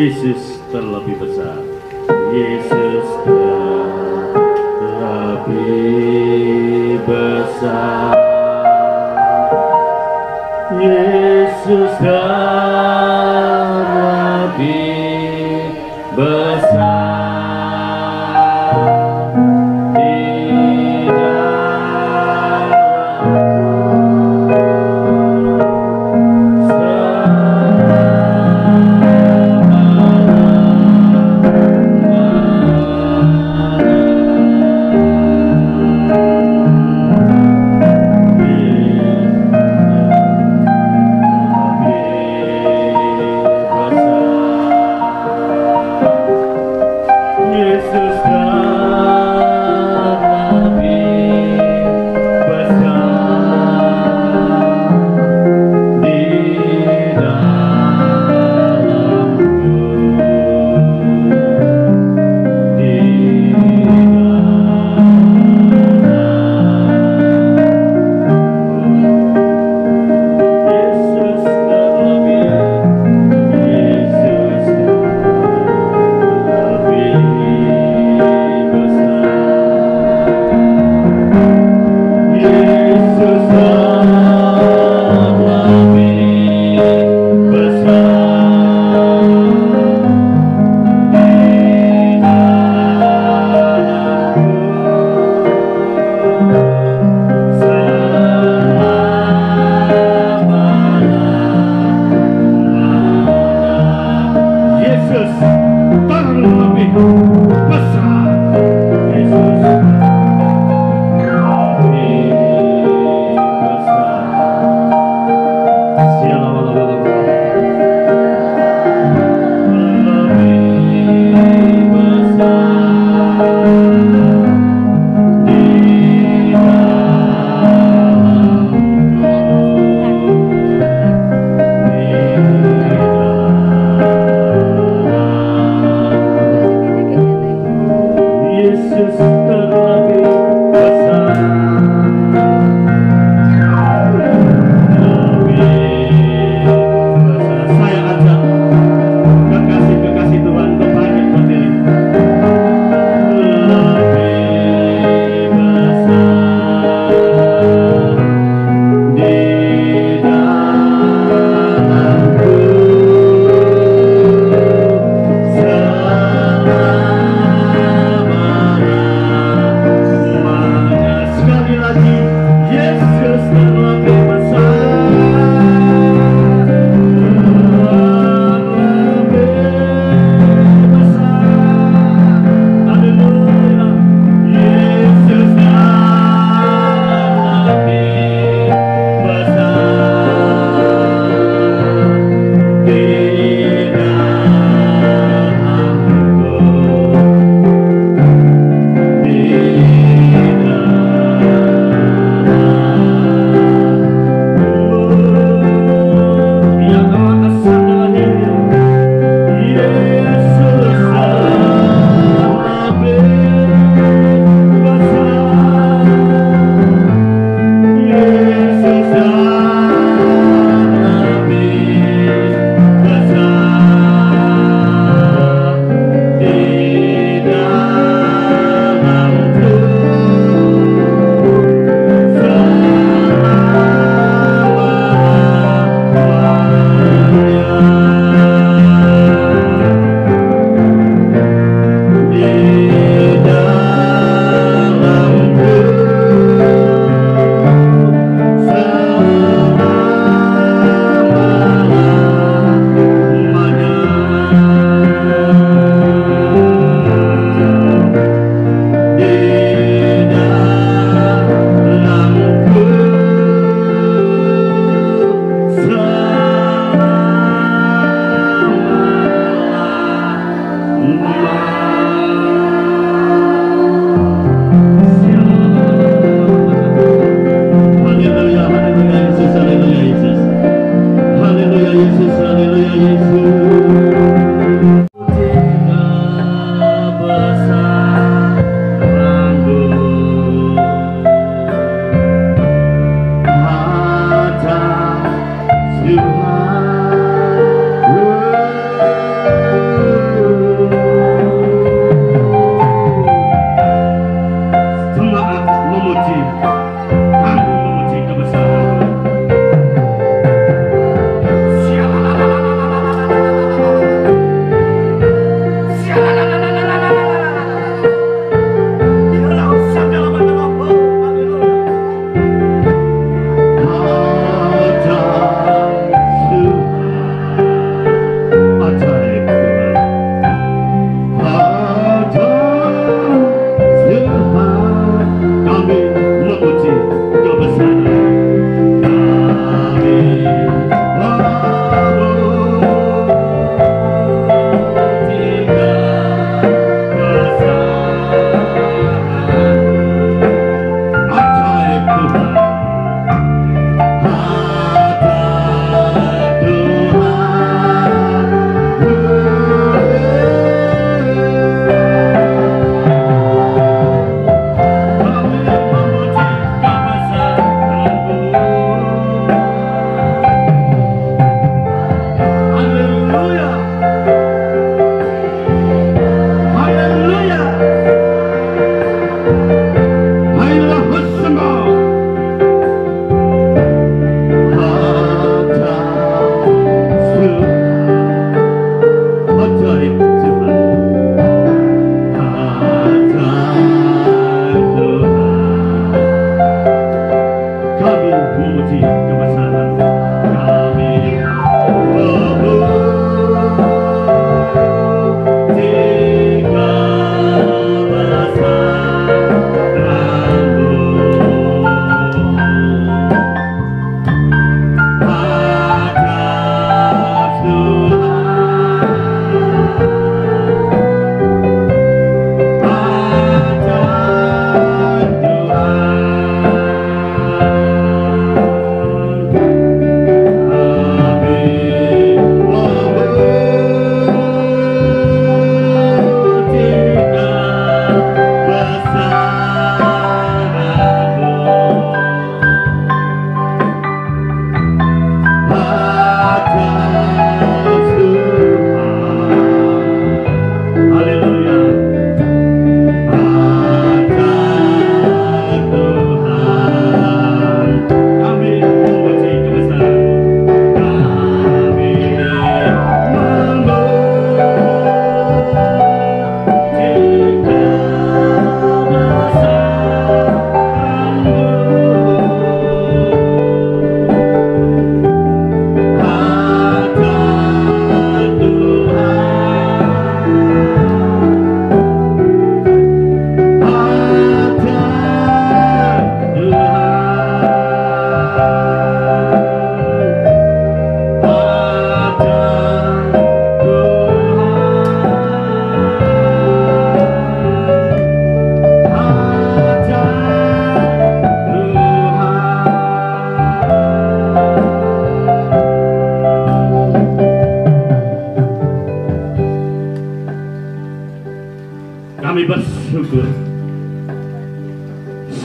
Yesus terlebih besar. Yesus terlebih besar. Yesus terlebih besar.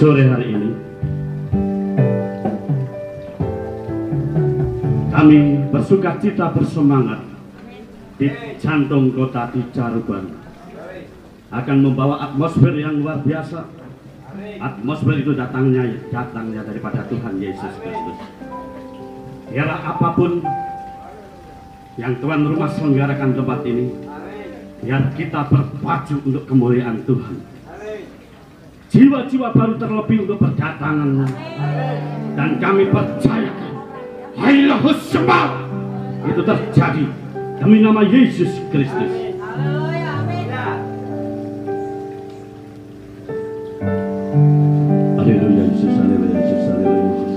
sore hari ini kami bersuka cita bersemangat di jantung kota di Caruban akan membawa atmosfer yang luar biasa. Atmosfer itu datangnya daripada Tuhan Yesus Kristus. Biarlah apapun yang tuan rumah selenggarakan tempat ini, biar kita berpacu untuk kemuliaan Tuhan. Jiwa-jiwa baru terlebih untuk berdatangan, dan kami percayakan Hailahus Sebab itu terjadi demi nama Yesus Kristus. Haleluya Yesus, haleluya Yesus, haleluya Yesus.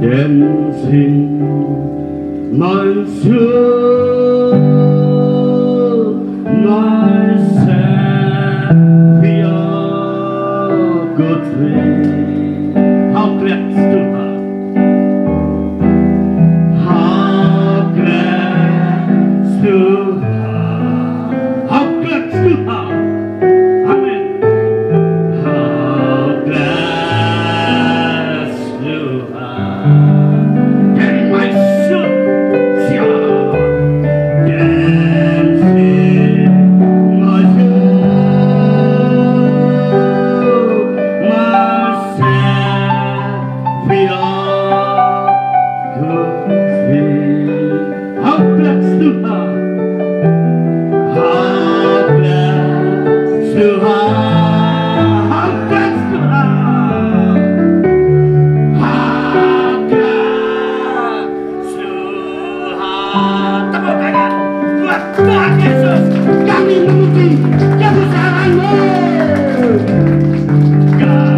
Dancing my soul, my Savior, good friend. How glad to have, how glad to have, how glad to have. Amen. How glad to have. And my soul, dancing my soul, my Savior, good friend. How glad to have, how glad to have, how glad to have, how glad to have. Tepuk tangan buat Tuhan Yesus. Kami memuji kebesaran-Mu. Kami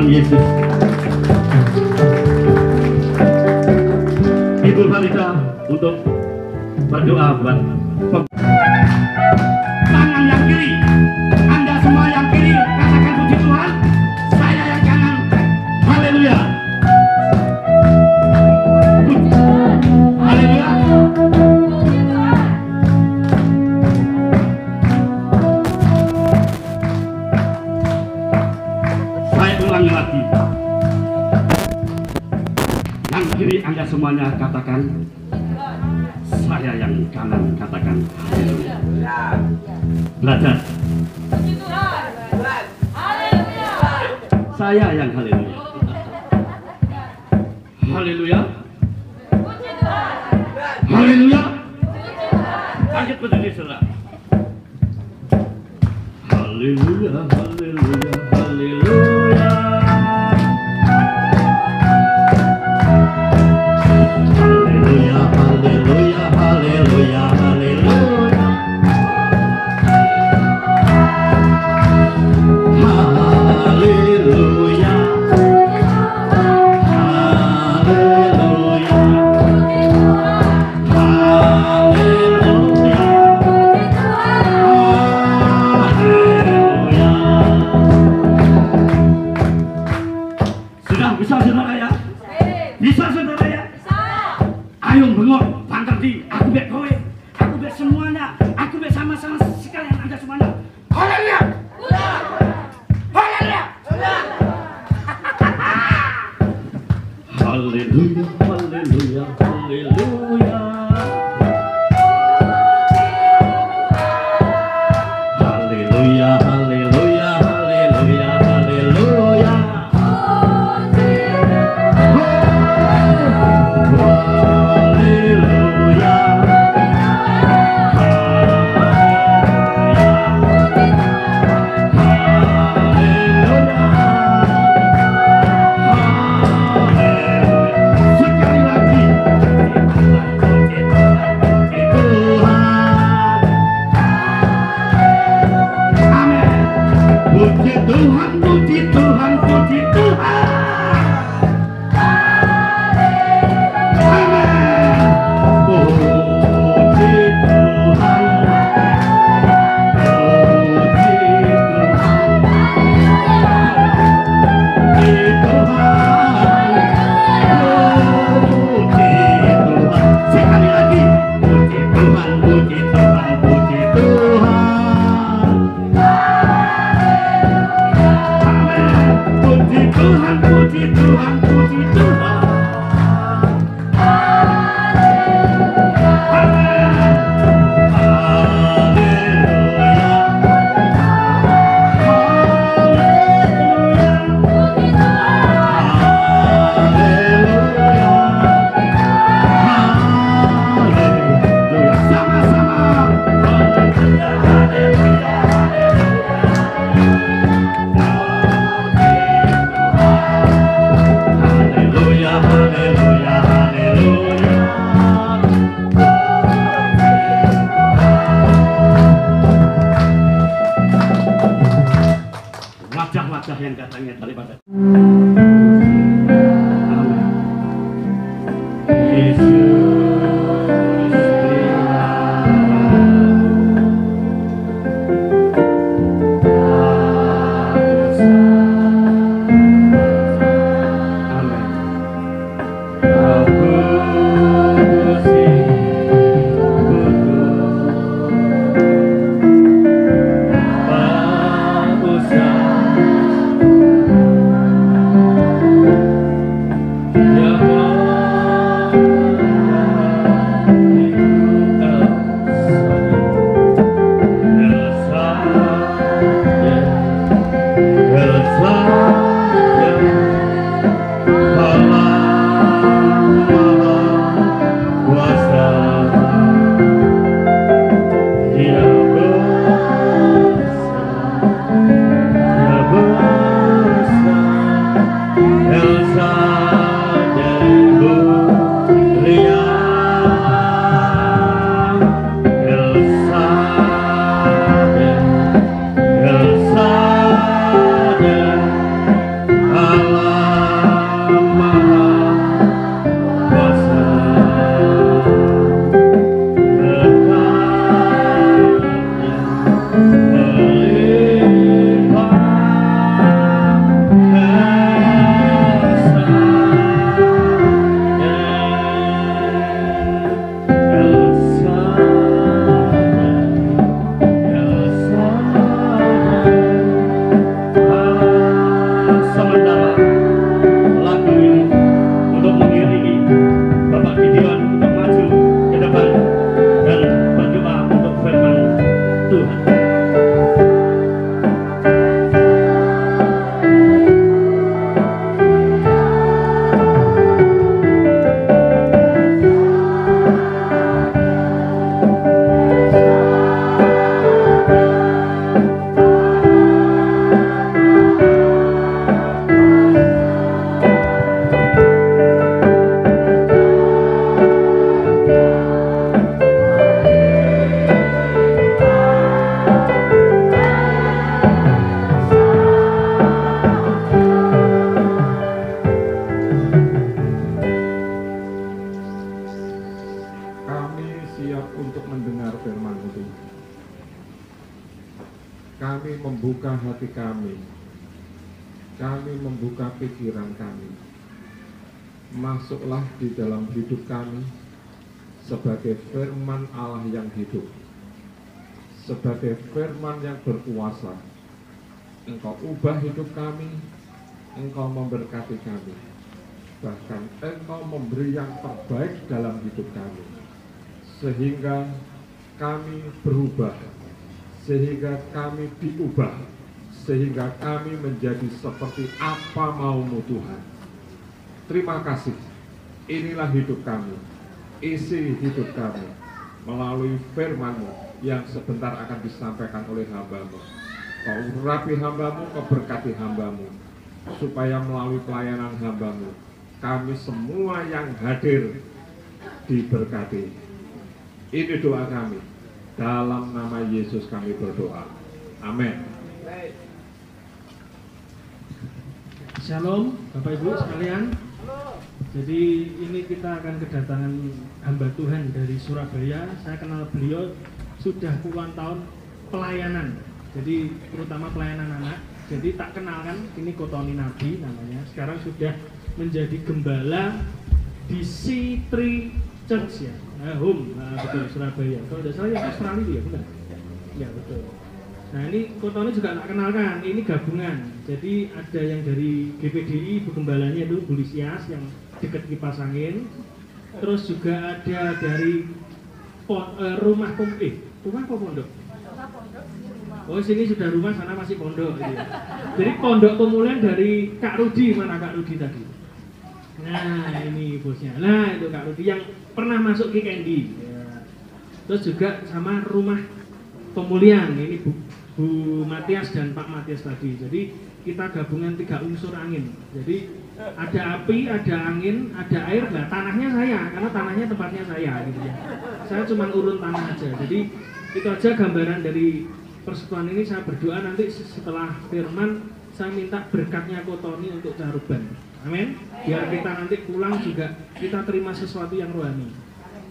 Tuhan Yesus. Ibu Farida untuk berdoa buat tangan yang kiri. Anda semua yang kiri katakan puji Tuhan. Saya yang kanan. Haleluya. Haleluya. Saya ulangi lagi. Yang kiri Anda semuanya katakan. Saya yang kanan katakan haleluya. Belajar. Saya yang haleluya. Haleluya. Haleluya. Lanjut berdiri saudara. Haleluya, haleluya, haleluya. Haleluya, haleluya, haleluya, haleluya. Haleluya. Haleluya. Haleluya. Haleluya. Sudah bisa saudara ya? Bisa saudara ya? Ayo bengok, pangkerti, aku bek kowe, aku bek semuanya, aku bek sama-sama sekalian Anda semuanya. Haleluya. Haleluya. Haleluya, haleluya, haleluya. Haleluya, haleluya, haleluya, haleluya. Sekali lagi. siap untuk mendengar firman-Mu Tuhan. Kami membuka hati kami membuka pikiran kami. Masuklah di dalam hidup kami sebagai firman Allah yang hidup, sebagai firman yang berkuasa. Engkau ubah hidup kami, Engkau memberkati kami, bahkan Engkau memberi yang terbaik dalam hidup kami, sehingga kami berubah, sehingga kami diubah, sehingga kami menjadi seperti apa mau-Mu Tuhan. Terima kasih, inilah hidup kami, isi hidup kami melalui firman-Mu yang sebentar akan disampaikan oleh hamba-Mu. Kau urapi hamba-Mu, Kau berkati hamba-Mu, supaya melalui pelayanan hamba-Mu kami semua yang hadir diberkati. Ini doa kami, dalam nama Yesus kami berdoa, amin. Shalom Bapak Ibu sekalian. Jadi ini kita akan kedatangan hamba Tuhan dari Surabaya. Saya kenal beliau sudah puluhan tahun pelayanan, jadi terutama pelayanan anak. Jadi tak kenal kan, ini Kotoni Nabi namanya. Sekarang sudah menjadi gembala di C3 Church ya, home, betul, Surabaya. Kalau tidak salah yang Australia ya, benar? Ya betul. Nah ini Kotoni juga tak kenalkan, ini gabungan. Jadi ada yang dari GPDI, gembalanya itu Bu Lisias yang dekat kipas angin. Terus juga ada dari rumah apa pondok? Oh sini sudah rumah, sana masih pondok gitu ya. Jadi pondok pemulihan dari Kak Rudi, mana Kak Rudi tadi? Nah ini bosnya, nah itu Kak Rudi yang pernah masuk ke Candy ya. Terus juga sama rumah pemulihan, ini Bu Matias dan Pak Matias tadi. Jadi kita gabungan 3 unsur angin. Jadi ada api, ada angin, ada air. Nah tanahnya saya, karena tanahnya tempatnya saya gitu ya. Saya cuma urun tanah aja. Jadi itu aja gambaran dari persekutuan ini. Saya berdoa nanti setelah firman saya minta berkatnya Kotoni untuk caruban. Amin. Biar kita nanti pulang juga kita terima sesuatu yang rohani.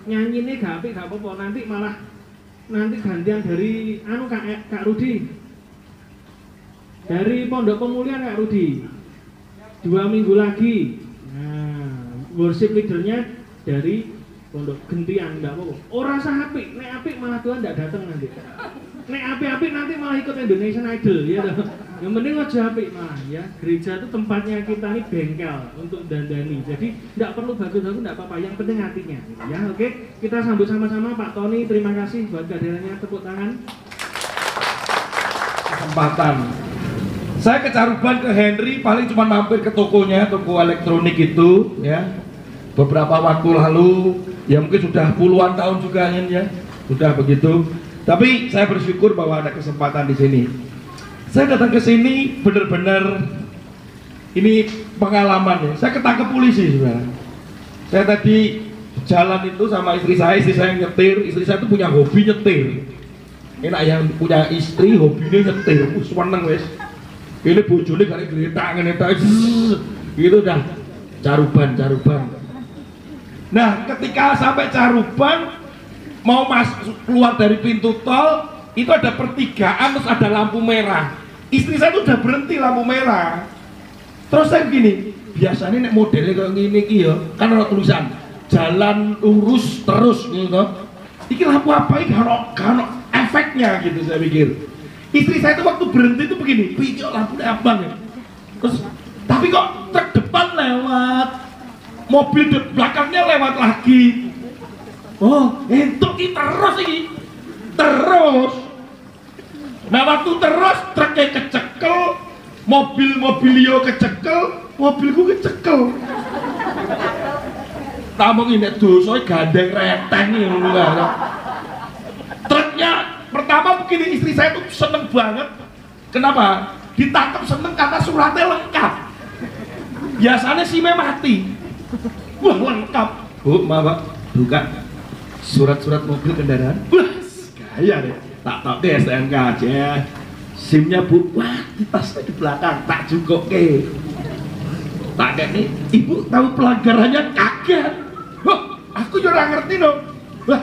Nyanyi ini gak apik gak apa-apa, nanti malah gantian dari Kak Rudi. Dari Pondok Pemulihan Kak Rudi. 2 minggu lagi. Nah, worship leadernya dari Pondok Gentian, enggak apa-apa. Ora usah apik, nek apik malah Tuhan enggak datang nanti. Nek apik-apik nanti malah ikut Indonesian Idol ya toh. Yang penting aja apik malah ya. Gereja itu tempatnya kita ini bengkel untuk dandani. Jadi enggak perlu bagus-bagus enggak apa-apa, yang penting hatinya ya. Oke, kita sambut sama-sama Pak Tony. Terima kasih buat kehadirannya, tepuk tangan. Kesempatan. Saya ke Caruban ke Henry paling cuma mampir ke tokonya, toko elektronik itu ya. Beberapa waktu lalu, ya mungkin sudah puluhan tahun juga ya, sudah begitu. Tapi saya bersyukur bahwa ada kesempatan di sini. Saya datang ke sini benar-benar ini pengalaman ya. Saya ketangkep polisi sebenarnya. Saya tadi jalan itu sama istri saya nyetir. Istri saya itu punya hobi nyetir. Enak yang punya istri hobinya nyetir, seneng wes. Ini bojone kali geletak ngene ta. Gitu dah. Caruban. Nah, ketika sampai Caruban mau keluar dari pintu tol, itu ada pertigaan terus ada lampu merah. Istri saya tuh udah berhenti lampu merah. Terus saya begini, biasanya nek modelnya kayak gini iki ya, kan ada tulisan jalan lurus terus gitu. Iki lampu apa iki kan efeknya gitu saya pikir. Istri saya itu waktu berhenti itu begini, pikir lampunya abang ya. Terus, tapi kok truk depan lewat, mobil di belakangnya lewat lagi. Oh, itu terus ini, terus. Nah waktu terus truknya kecekel, mobil-mobilio kecekel, mobilku kecekel. Tamu ini dosa gandeng reteng nih kan. Truknya pertama begini, istri saya tuh seneng banget. Kenapa? Ditangkap seneng karena suratnya lengkap. Biasanya SIM-nya mati. Wah lengkap. Bu, maaf Pak, buka surat-surat mobil kendaraan. Wah, gaya deh. Tak deh STNK aja. SIM-nya Bu, wah di tasnya di belakang. Tak cukup ke. Tak kayak nih, Ibu tahu pelanggarannya kaget. Wah, aku juga ngerti dong. Wah,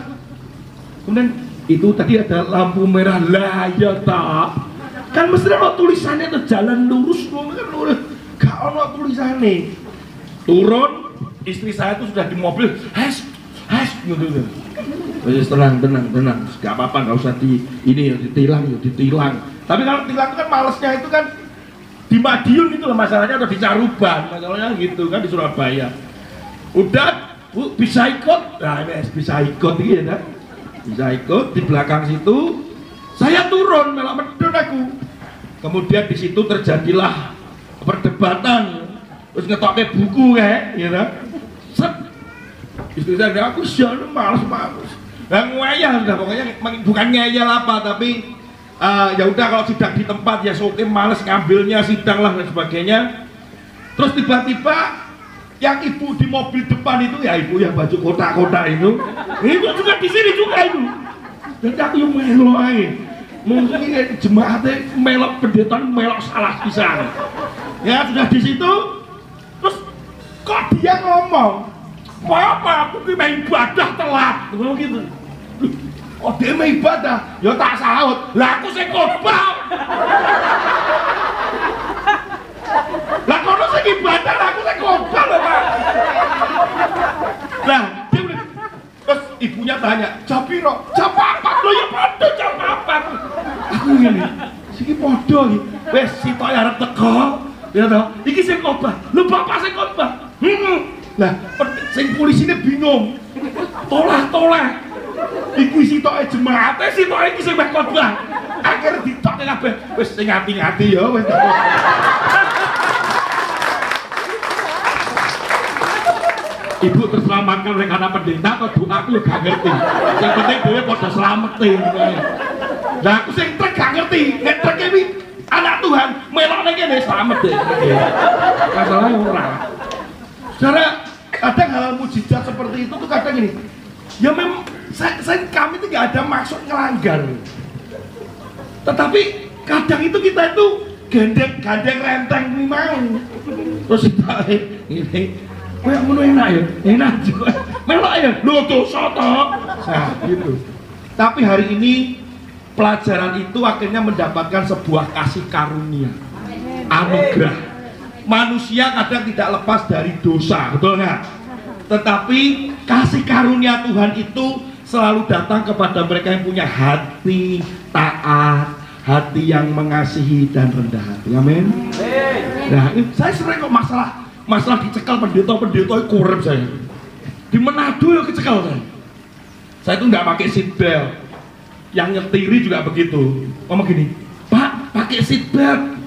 Kemudian itu tadi ada lampu merah, lah ya tak. Kan mesti ada tulisannya tuh jalan lurus, kan lurus. Gak ada tulisannya. Turun, istri saya tuh sudah di mobil, gitu. Wes tenang, gak apa-apa, gak usah ditilang. Tapi kalau tilang itu kan malesnya itu kan di Madiun itu loh masalahnya, atau di Caruban, masalahnya gitu kan di Surabaya. Udah, Bu, bisa ikut? Nah ini bisa ikut gitu ya, bisa ikut di belakang situ. Saya turun, malah medun aku. Kemudian di situ terjadilah perdebatan, terus ngetoknya buku gitu. Set, istri saya aku siapa males. Nah ngeyel, pokoknya bukan ngeyel apa, tapi ya udah kalau sidang di tempat ya soke males ngambilnya, sidang lah dan sebagainya. Terus tiba-tiba yang ibu di mobil depan itu ya ibu yang baju kotak-kotak itu juga di sini juga itu. Jadi aku yang melok aja. Mungkin jemaatnya melok pendeta melok salah pisan. Ya sudah di situ. Terus kok dia ngomong, apa aku main ibadah telat, gitu. Oh dia main ibadah, ya tak sahut. Lah aku sing khotbah. Lah kono sing ibadah, aku sing khotbah lho, Pak. Lah, terus ibunya tanya, "Jam piro?" "Jam 4." Lho ya padha jam 4. Aku ngene, siki padha iki. Wis sitok arep teko, ya toh. Iki sing khotbah. Lho bapak sing khotbah. Lah, sing polisine bingung. Tolah. Iku sitoke jemaate, sitoke iki sing khotbah. Akhire ditokke kabeh. Wis sing ngati-ngati ya wis. Ibu terselamatkan oleh karena pendeta atau doa aku gak ngerti. Yang penting dhewe padha slametin. Lah aku sing trek gak ngerti. Nek trek iki anak Tuhan melok ning kene slamet deh. Masalahnya ora. Saudara, kadang hal mujizat seperti itu tuh kadang gini. Ya memang kami itu nggak ada maksud ngelanggar, tetapi kadang itu kita itu gandeng renteng nih mau, terus kita ini, kayak ngono enak juga, melok ya, lo tuh soto, nah gitu. Tapi hari ini pelajaran itu akhirnya mendapatkan sebuah kasih karunia, anugerah. Manusia kadang tidak lepas dari dosa, betul nggak? Tetapi kasih karunia Tuhan itu selalu datang kepada mereka yang punya hati taat, hati yang mengasihi dan rendah hati. Amin. Nah, saya sering kok masalah dicekal pendeta kurep saya. Di Manado ya kecekal saya. Saya itu nggak pakai seat belt. Yang nyetiri juga begitu. Ngomong gini, "Pak, pakai seat belt."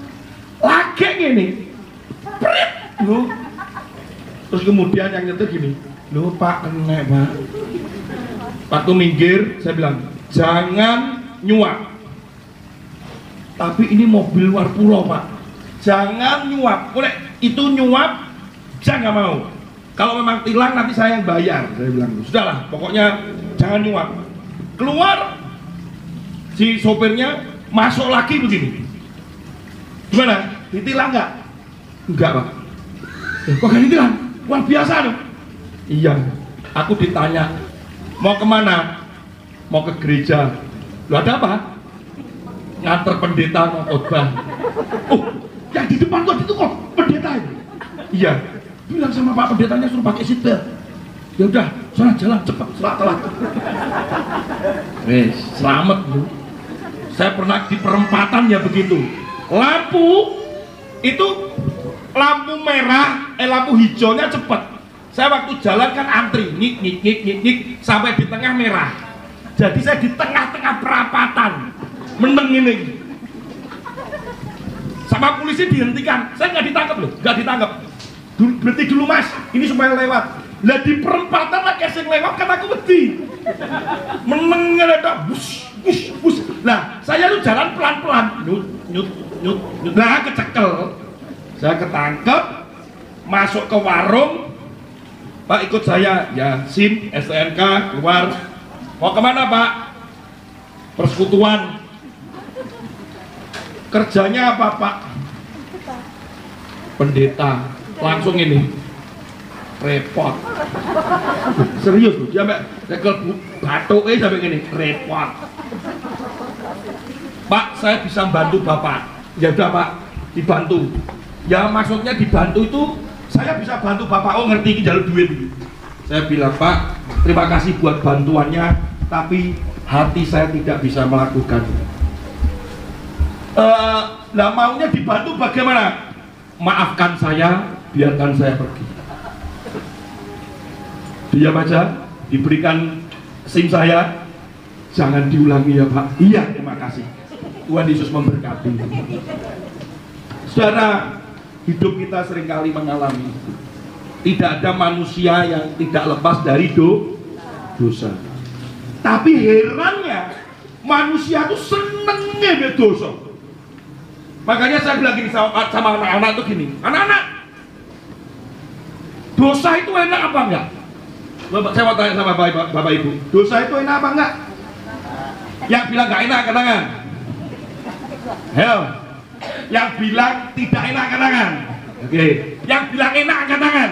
Lagi gini. Prit. Loh. Terus kemudian yang nyetir gini, "Loh Pak, kena Pak." Waktu minggir, saya bilang, "Jangan nyuap." Tapi ini mobil luar pulau Pak. Jangan nyuap. Boleh itu nyuap, saya nggak mau. Kalau memang tilang nanti saya yang bayar. Saya bilang, sudahlah, pokoknya jangan nyuap. Keluar, si sopirnya masuk lagi begini. Gimana? Ditilang nggak? Enggak Pak. Kok gak ditilang? Wah biasa dong. Iya. Aku ditanya, mau kemana? Mau ke gereja. Lu ada apa? Nganter pendeta mau khotbah. Oh, yang di depan kok itu kok pendeta itu? Iya. Bilang sama Pak pendetanya suruh pakai seatbelt. Ya udah, sana jalan cepat, telat. Selamat Bu. Saya pernah di perempatan ya begitu. Lampu itu lampu merah, lampu hijaunya cepat. Saya waktu jalan kan antri, nyik sampai di tengah merah. Jadi saya di tengah-tengah perapatan, meneng ini. Sama polisi dihentikan, saya nggak ditangkap loh, nggak ditangkap. Berhenti dulu Mas, ini supaya lewat. Lah di perempatan lah kayak lewat kan aku wedi. Meneng ada bus. Lah saya tuh jalan pelan-pelan, nyut. Nah kecekel. Saya ketangkep, masuk ke warung. Pak ikut saya, ya SIM, STNK, keluar. Mau kemana Pak? Persekutuan. Kerjanya apa Pak? Pendeta. Langsung ini repot. Serius loh, dia sampai tekel batuknya sampai gini, repot. Pak, saya bisa bantu Bapak. Ya udah Pak, dibantu. Ya maksudnya dibantu itu saya bisa bantu Bapak. Oh ngerti, jalur duit. Saya bilang, Pak, terima kasih buat bantuannya, tapi hati saya tidak bisa melakukan. Lah maunya dibantu bagaimana? Maafkan saya, biarkan saya pergi. Dia baca, diberikan SIM saya, jangan diulangi ya Pak. Iya, terima kasih. Tuhan Yesus memberkati. Saudara, hidup kita seringkali mengalami tidak ada manusia yang tidak lepas dari dosa. Tapi herannya manusia itu senengnya dosa. Makanya saya bilang gini sama anak-anak itu gini, anak-anak, dosa itu enak apa enggak? Saya mau tanya sama bapak ibu, dosa itu enak apa enggak? Yang bilang enggak enak angkat tangan. Hell, yang bilang tidak enak angkat tangan. Oke, yang bilang enak angkat tangan.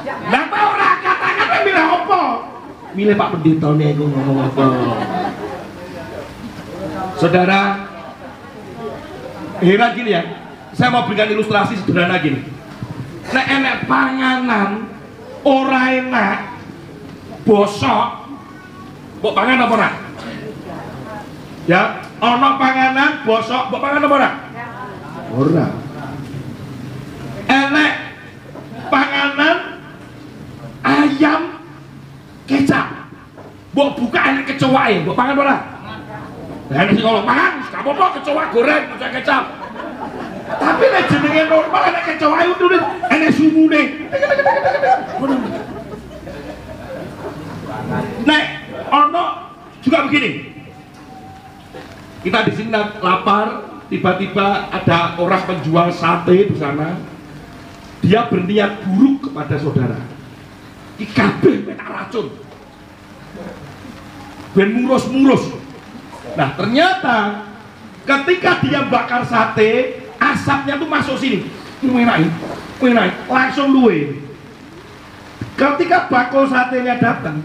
Lah tau ora angkat tangan kan bilang apa? Milih Pak Pendeta nih aku ngomong apa. Saudara, heran gini ya, saya mau berikan ilustrasi sederhana gini. Nek enek panganan ora enak, bosok, mbok pangan apa ora? Ya, ono panganan bosok, mbok pangan apa ora? Ora. Enek panganan ayam kecap, mbok buka enek kecoake, mbok pangan apa ora? Nah, ini kalau makan, gak apa-apa kecoa goreng, kecap. Tapi nek jenenge normal, nek kecoa itu enek sumune. Nek ono juga begini. Kita di sini lapar, tiba-tiba ada orang penjual sate di sana. Dia berniat buruk kepada saudara. Iki kabeh menak racun. Ben murus-murus. Nah ternyata ketika dia bakar sate, asapnya tuh masuk sini, enak, langsung luwe. Ketika bakul satenya datang,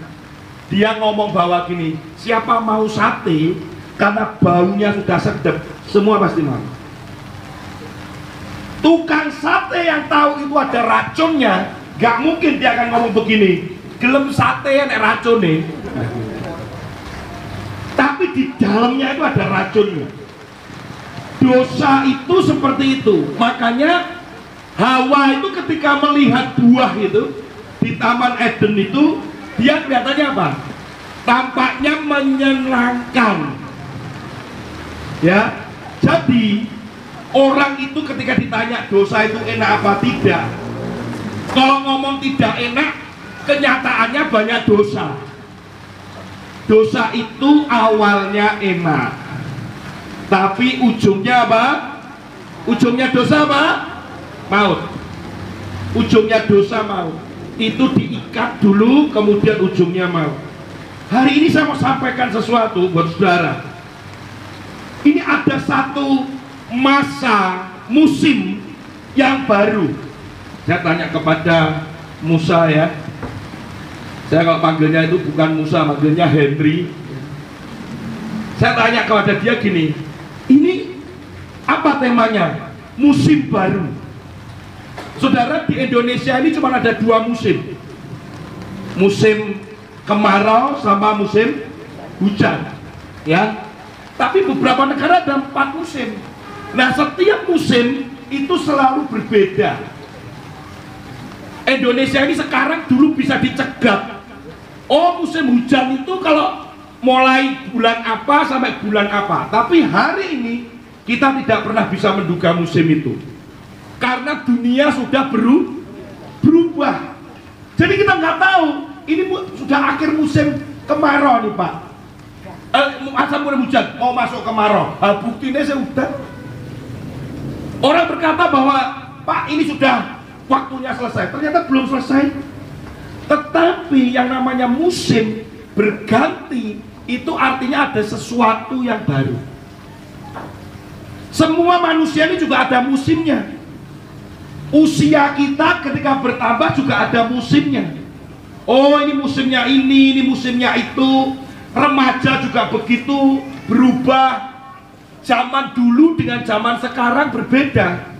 dia ngomong bahwa gini, siapa mau sate karena baunya sudah sedap, semua pasti mau. Tukang sate yang tahu itu ada racunnya, gak mungkin dia akan ngomong begini, gelem sate yang racun nih. Tapi di dalamnya itu ada racunnya. Dosa itu seperti itu. Makanya Hawa itu ketika melihat buah itu di Taman Eden itu, dia kelihatannya apa? Tampaknya menyenangkan. Ya, jadi orang itu ketika ditanya dosa itu enak apa tidak, kalau ngomong tidak enak, kenyataannya banyak dosa. Dosa itu awalnya enak, tapi ujungnya apa? Ujungnya dosa apa? Maut. Ujungnya dosa maut. Itu diikat dulu, kemudian ujungnya maut. Hari ini saya mau sampaikan sesuatu buat saudara. Ini ada satu masa musim yang baru. Saya tanya kepada Musa ya. Saya kalau panggilnya itu bukan Musa, panggilnya Henry. Saya tanya kepada dia gini, ini apa temanya? Musim baru. Saudara, di Indonesia ini cuma ada 2 musim. Musim kemarau sama musim hujan. Ya. Tapi beberapa negara ada 4 musim. Nah, setiap musim itu selalu berbeda. Indonesia ini sekarang dulu bisa dicegat. Oh, musim hujan itu kalau mulai bulan apa sampai bulan apa. Tapi hari ini kita tidak pernah bisa menduga musim itu, karena dunia sudah berubah. Jadi kita nggak tahu ini sudah akhir musim kemarau nih Pak. Asal musim hujan mau masuk kemarau. Buktinya sudah. Orang berkata bahwa Pak ini sudah waktunya selesai. Ternyata belum selesai. Tetapi yang namanya musim berganti itu artinya ada sesuatu yang baru. Semua manusia ini juga ada musimnya. Usia kita ketika bertambah juga ada musimnya. Oh ini musimnya itu. Remaja juga begitu, berubah. Zaman dulu dengan zaman sekarang berbeda.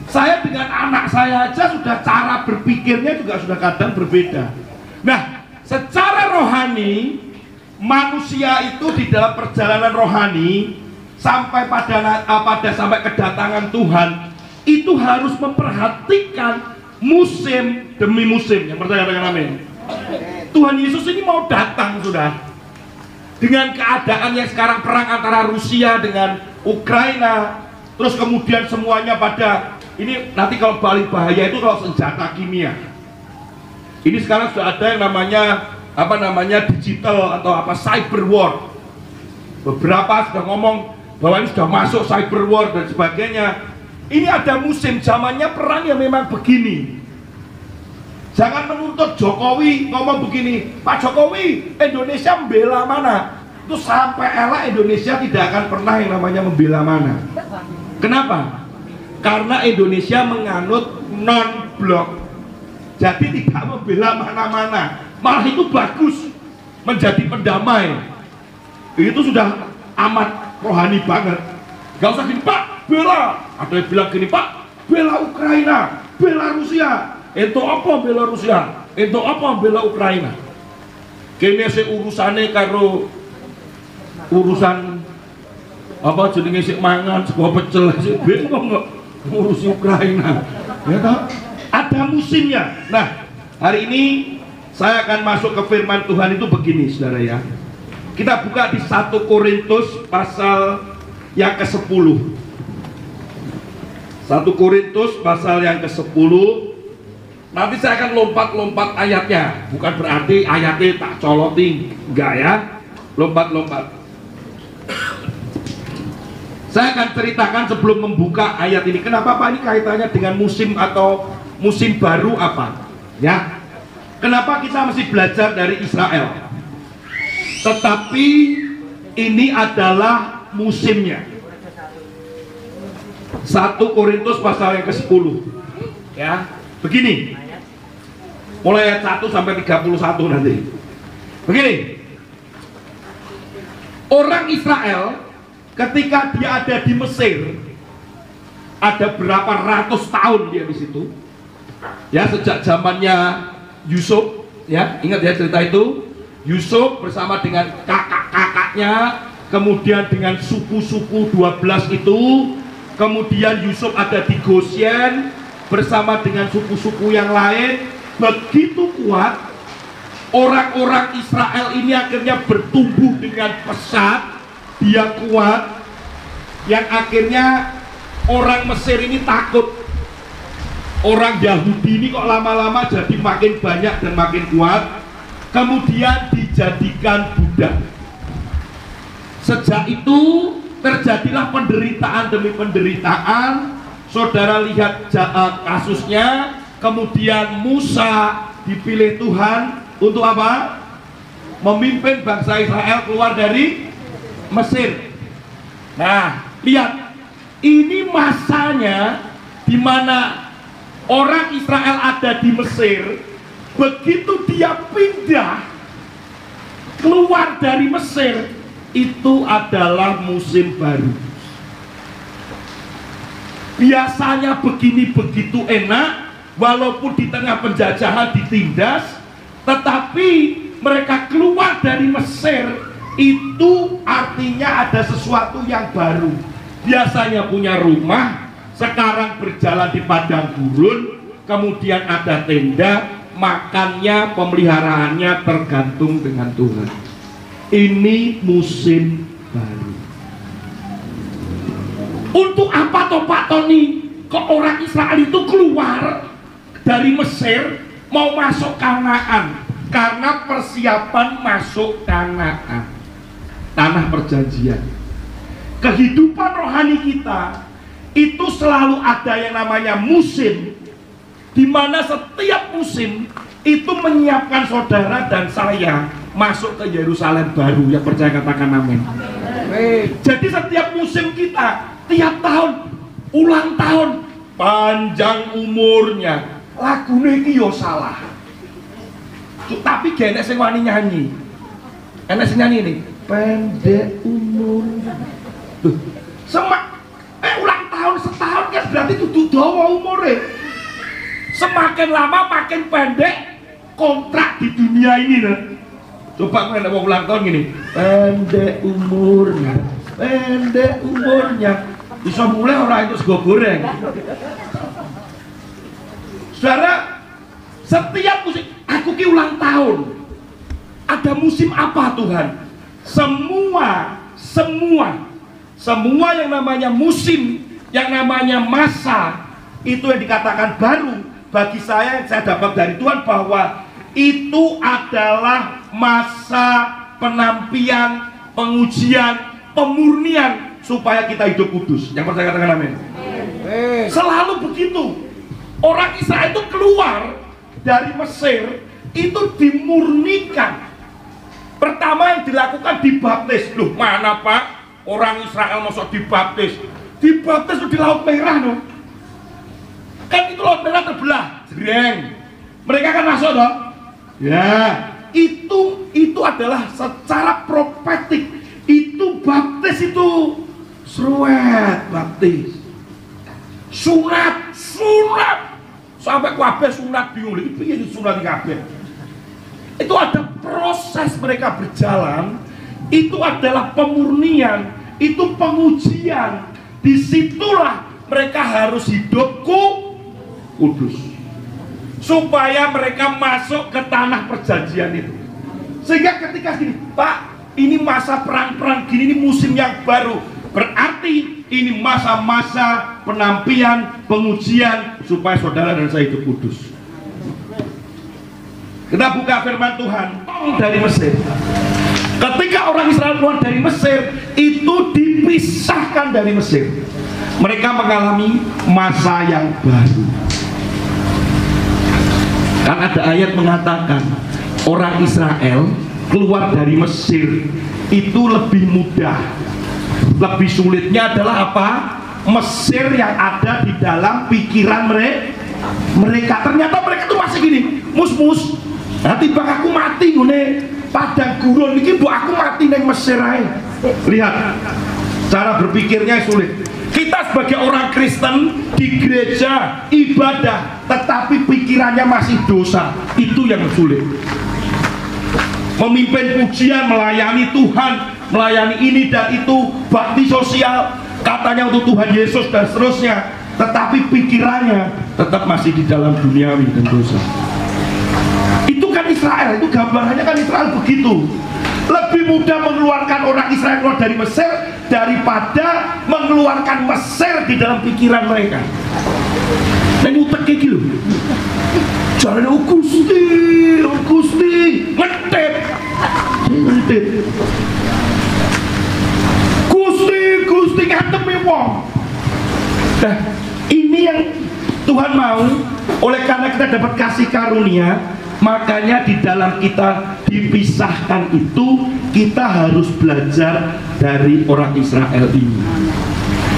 Saya dengan anak saya aja sudah cara berpikirnya juga sudah kadang berbeda. Nah, secara rohani manusia itu di dalam perjalanan rohani sampai sampai kedatangan Tuhan itu harus memperhatikan musim demi musim. Yang percaya dengan amin. Tuhan Yesus ini mau datang sudah. Dengan keadaan yang sekarang perang antara Rusia dengan Ukraina, terus kemudian semuanya pada ini nanti kalau paling bahaya itu kalau senjata kimia. Ini sekarang sudah ada yang namanya digital atau cyber war. Beberapa sudah ngomong bahwa ini sudah masuk cyber war dan sebagainya. Ini ada musim zamannya perang yang memang begini. Jangan menuntut Jokowi ngomong begini, Pak Jokowi, Indonesia membela mana? Itu sampai elak Indonesia tidak akan pernah yang namanya membela mana. Kenapa? Karena Indonesia menganut non-blok. Jadi tidak membela mana-mana. Malah itu bagus, menjadi pendamai. Itu sudah amat rohani banget. Gak usah gini, Pak, bela. Ada yang bilang gini, Pak, bela Ukraina, bela Rusia. Itu apa bela Rusia? Itu apa bela Ukraina? Kene sik urusane karo urusan apa jenenge sik mangan sego pecel sik bingung kok ngurusi Ukraina. Ya toh? Ada musimnya. Nah, hari ini saya akan masuk ke firman Tuhan itu begini, Saudara ya. Kita buka di 1 Korintus pasal yang ke-10. 1 Korintus pasal yang ke-10. Nanti saya akan lompat-lompat ayatnya. Bukan berarti ayatnya tak coloti, enggak ya. Lompat-lompat. Saya akan ceritakan sebelum membuka ayat ini. Kenapa Pak ini kaitannya dengan musim atau musim baru apa? Ya. Kenapa kita mesti belajar dari Israel? Tetapi ini adalah musimnya. 1 Korintus pasal yang ke-10. Ya. Begini. Mulai ayat 1 sampai 31 nanti. Begini. Orang Israel ketika dia ada di Mesir, ada berapa ratus tahun dia di situ. Ya, sejak zamannya Yusuf, ya, ingat ya cerita itu. Yusuf bersama dengan kakak-kakaknya, kemudian dengan suku-suku 12 itu, kemudian Yusuf ada di Goshen bersama dengan suku-suku yang lain. Begitu kuat orang-orang Israel ini akhirnya bertumbuh dengan pesat, dia kuat, yang akhirnya orang Mesir ini takut. Orang Yahudi ini kok lama-lama jadi makin banyak dan makin kuat, kemudian dijadikan budak. Sejak itu terjadilah penderitaan demi penderitaan. Saudara lihat kasusnya. Kemudian Musa dipilih Tuhan untuk apa? Memimpin bangsa Israel keluar dari Mesir. Nah, lihat, ini masanya di mana orang Israel ada di Mesir. Begitu dia pindah keluar dari Mesir, itu adalah musim baru. Biasanya begini begitu enak, walaupun di tengah penjajahan ditindas, tetapi mereka keluar dari Mesir, itu artinya ada sesuatu yang baru. Biasanya punya rumah, sekarang berjalan di padang gurun, kemudian ada tenda, makannya, pemeliharaannya tergantung dengan Tuhan. Ini musim baru. Untuk apa toh Pak Tony kok orang Israel itu keluar dari Mesir mau masuk Kanaan? Karena persiapan masuk Kanaan, tanah perjanjian. Kehidupan rohani kita itu selalu ada yang namanya musim, di mana setiap musim itu menyiapkan saudara dan saya masuk ke Yerusalem baru. Yang percaya katakan amin. Jadi setiap musim kita, tiap tahun, ulang tahun, panjang umurnya, lagunya iki yo salah. tapi gak enak sing wani nyanyi. Enak sing nyanyi ini. Pendek umur. Ulang tahun setahun kan berarti kudu dawa umure. Semakin lama makin pendek kontrak di dunia ini nah. Coba nek wong ulang tahun gini, pendek umurnya, pendek umurnya. Bisa mulai orang itu sego goreng. Saudara, setiap musim aku ki ulang tahun. Ada musim apa Tuhan? Semua yang namanya musim, yang namanya masa, itu yang dikatakan baru. Bagi saya, yang saya dapat dari Tuhan bahwa itu adalah masa penampian, pengujian, pemurnian supaya kita hidup kudus. Yang percaya katakan amin. Selalu begitu. Orang Israel itu keluar dari Mesir itu dimurnikan. Pertama yang dilakukan dibaptis. Loh, mana Pak? Orang Israel masuk dibaptis. Dibaptis di Laut Merah loh. Kan itu Laut Merah terbelah. Jreng. Mereka kan masuk loh. Ya, itu adalah secara profetik. Itu baptis itu seruet baptis. Sunat sampai kabeh sunat bingung lagi piye sunat kabeh. Itu ada proses mereka berjalan, itu adalah pemurnian, itu pengujian. Disitulah mereka harus hidup kudus supaya mereka masuk ke tanah perjanjian itu. Sehingga ketika gini, Pak, ini masa perang-perang gini, ini musim yang baru, berarti ini masa-masa penampian, pengujian supaya saudara dan saya hidup kudus. Kita buka firman Tuhan dari Mesir. Ketika orang Israel keluar dari Mesir, itu dipisahkan dari Mesir. Mereka mengalami masa yang baru. Kan ada ayat mengatakan orang Israel keluar dari Mesir itu lebih mudah. Lebih sulitnya adalah apa? Mesir yang ada di dalam pikiran mereka. Ternyata mereka tuh masih gini, mus-mus. Nanti bang aku mati ngene padang gurun iki, mbok aku mati neng Mesir ae. Lihat, cara berpikirnya sulit. Kita sebagai orang Kristen di gereja ibadah, tetapi pikirannya masih dosa. Itu yang sulit. Memimpin pujian, melayani Tuhan, melayani ini dan itu, bakti sosial, katanya untuk Tuhan Yesus dan seterusnya, tetapi pikirannya tetap masih di dalam duniawi dan dosa. Itu kan Israel, itu gambarannya kan Israel begitu. Lebih mudah mengeluarkan orang Israel keluar dari Mesir daripada mengeluarkan Mesir di dalam pikiran mereka. Nah ini utek kayak gitu. Jalannya Gusti ngetep. Gusti ngatemi wong. Nah ini yang Tuhan mau. Oleh karena kita dapat kasih karunia, makanya di dalam kita dipisahkan itu, kita harus belajar dari orang Israel ini.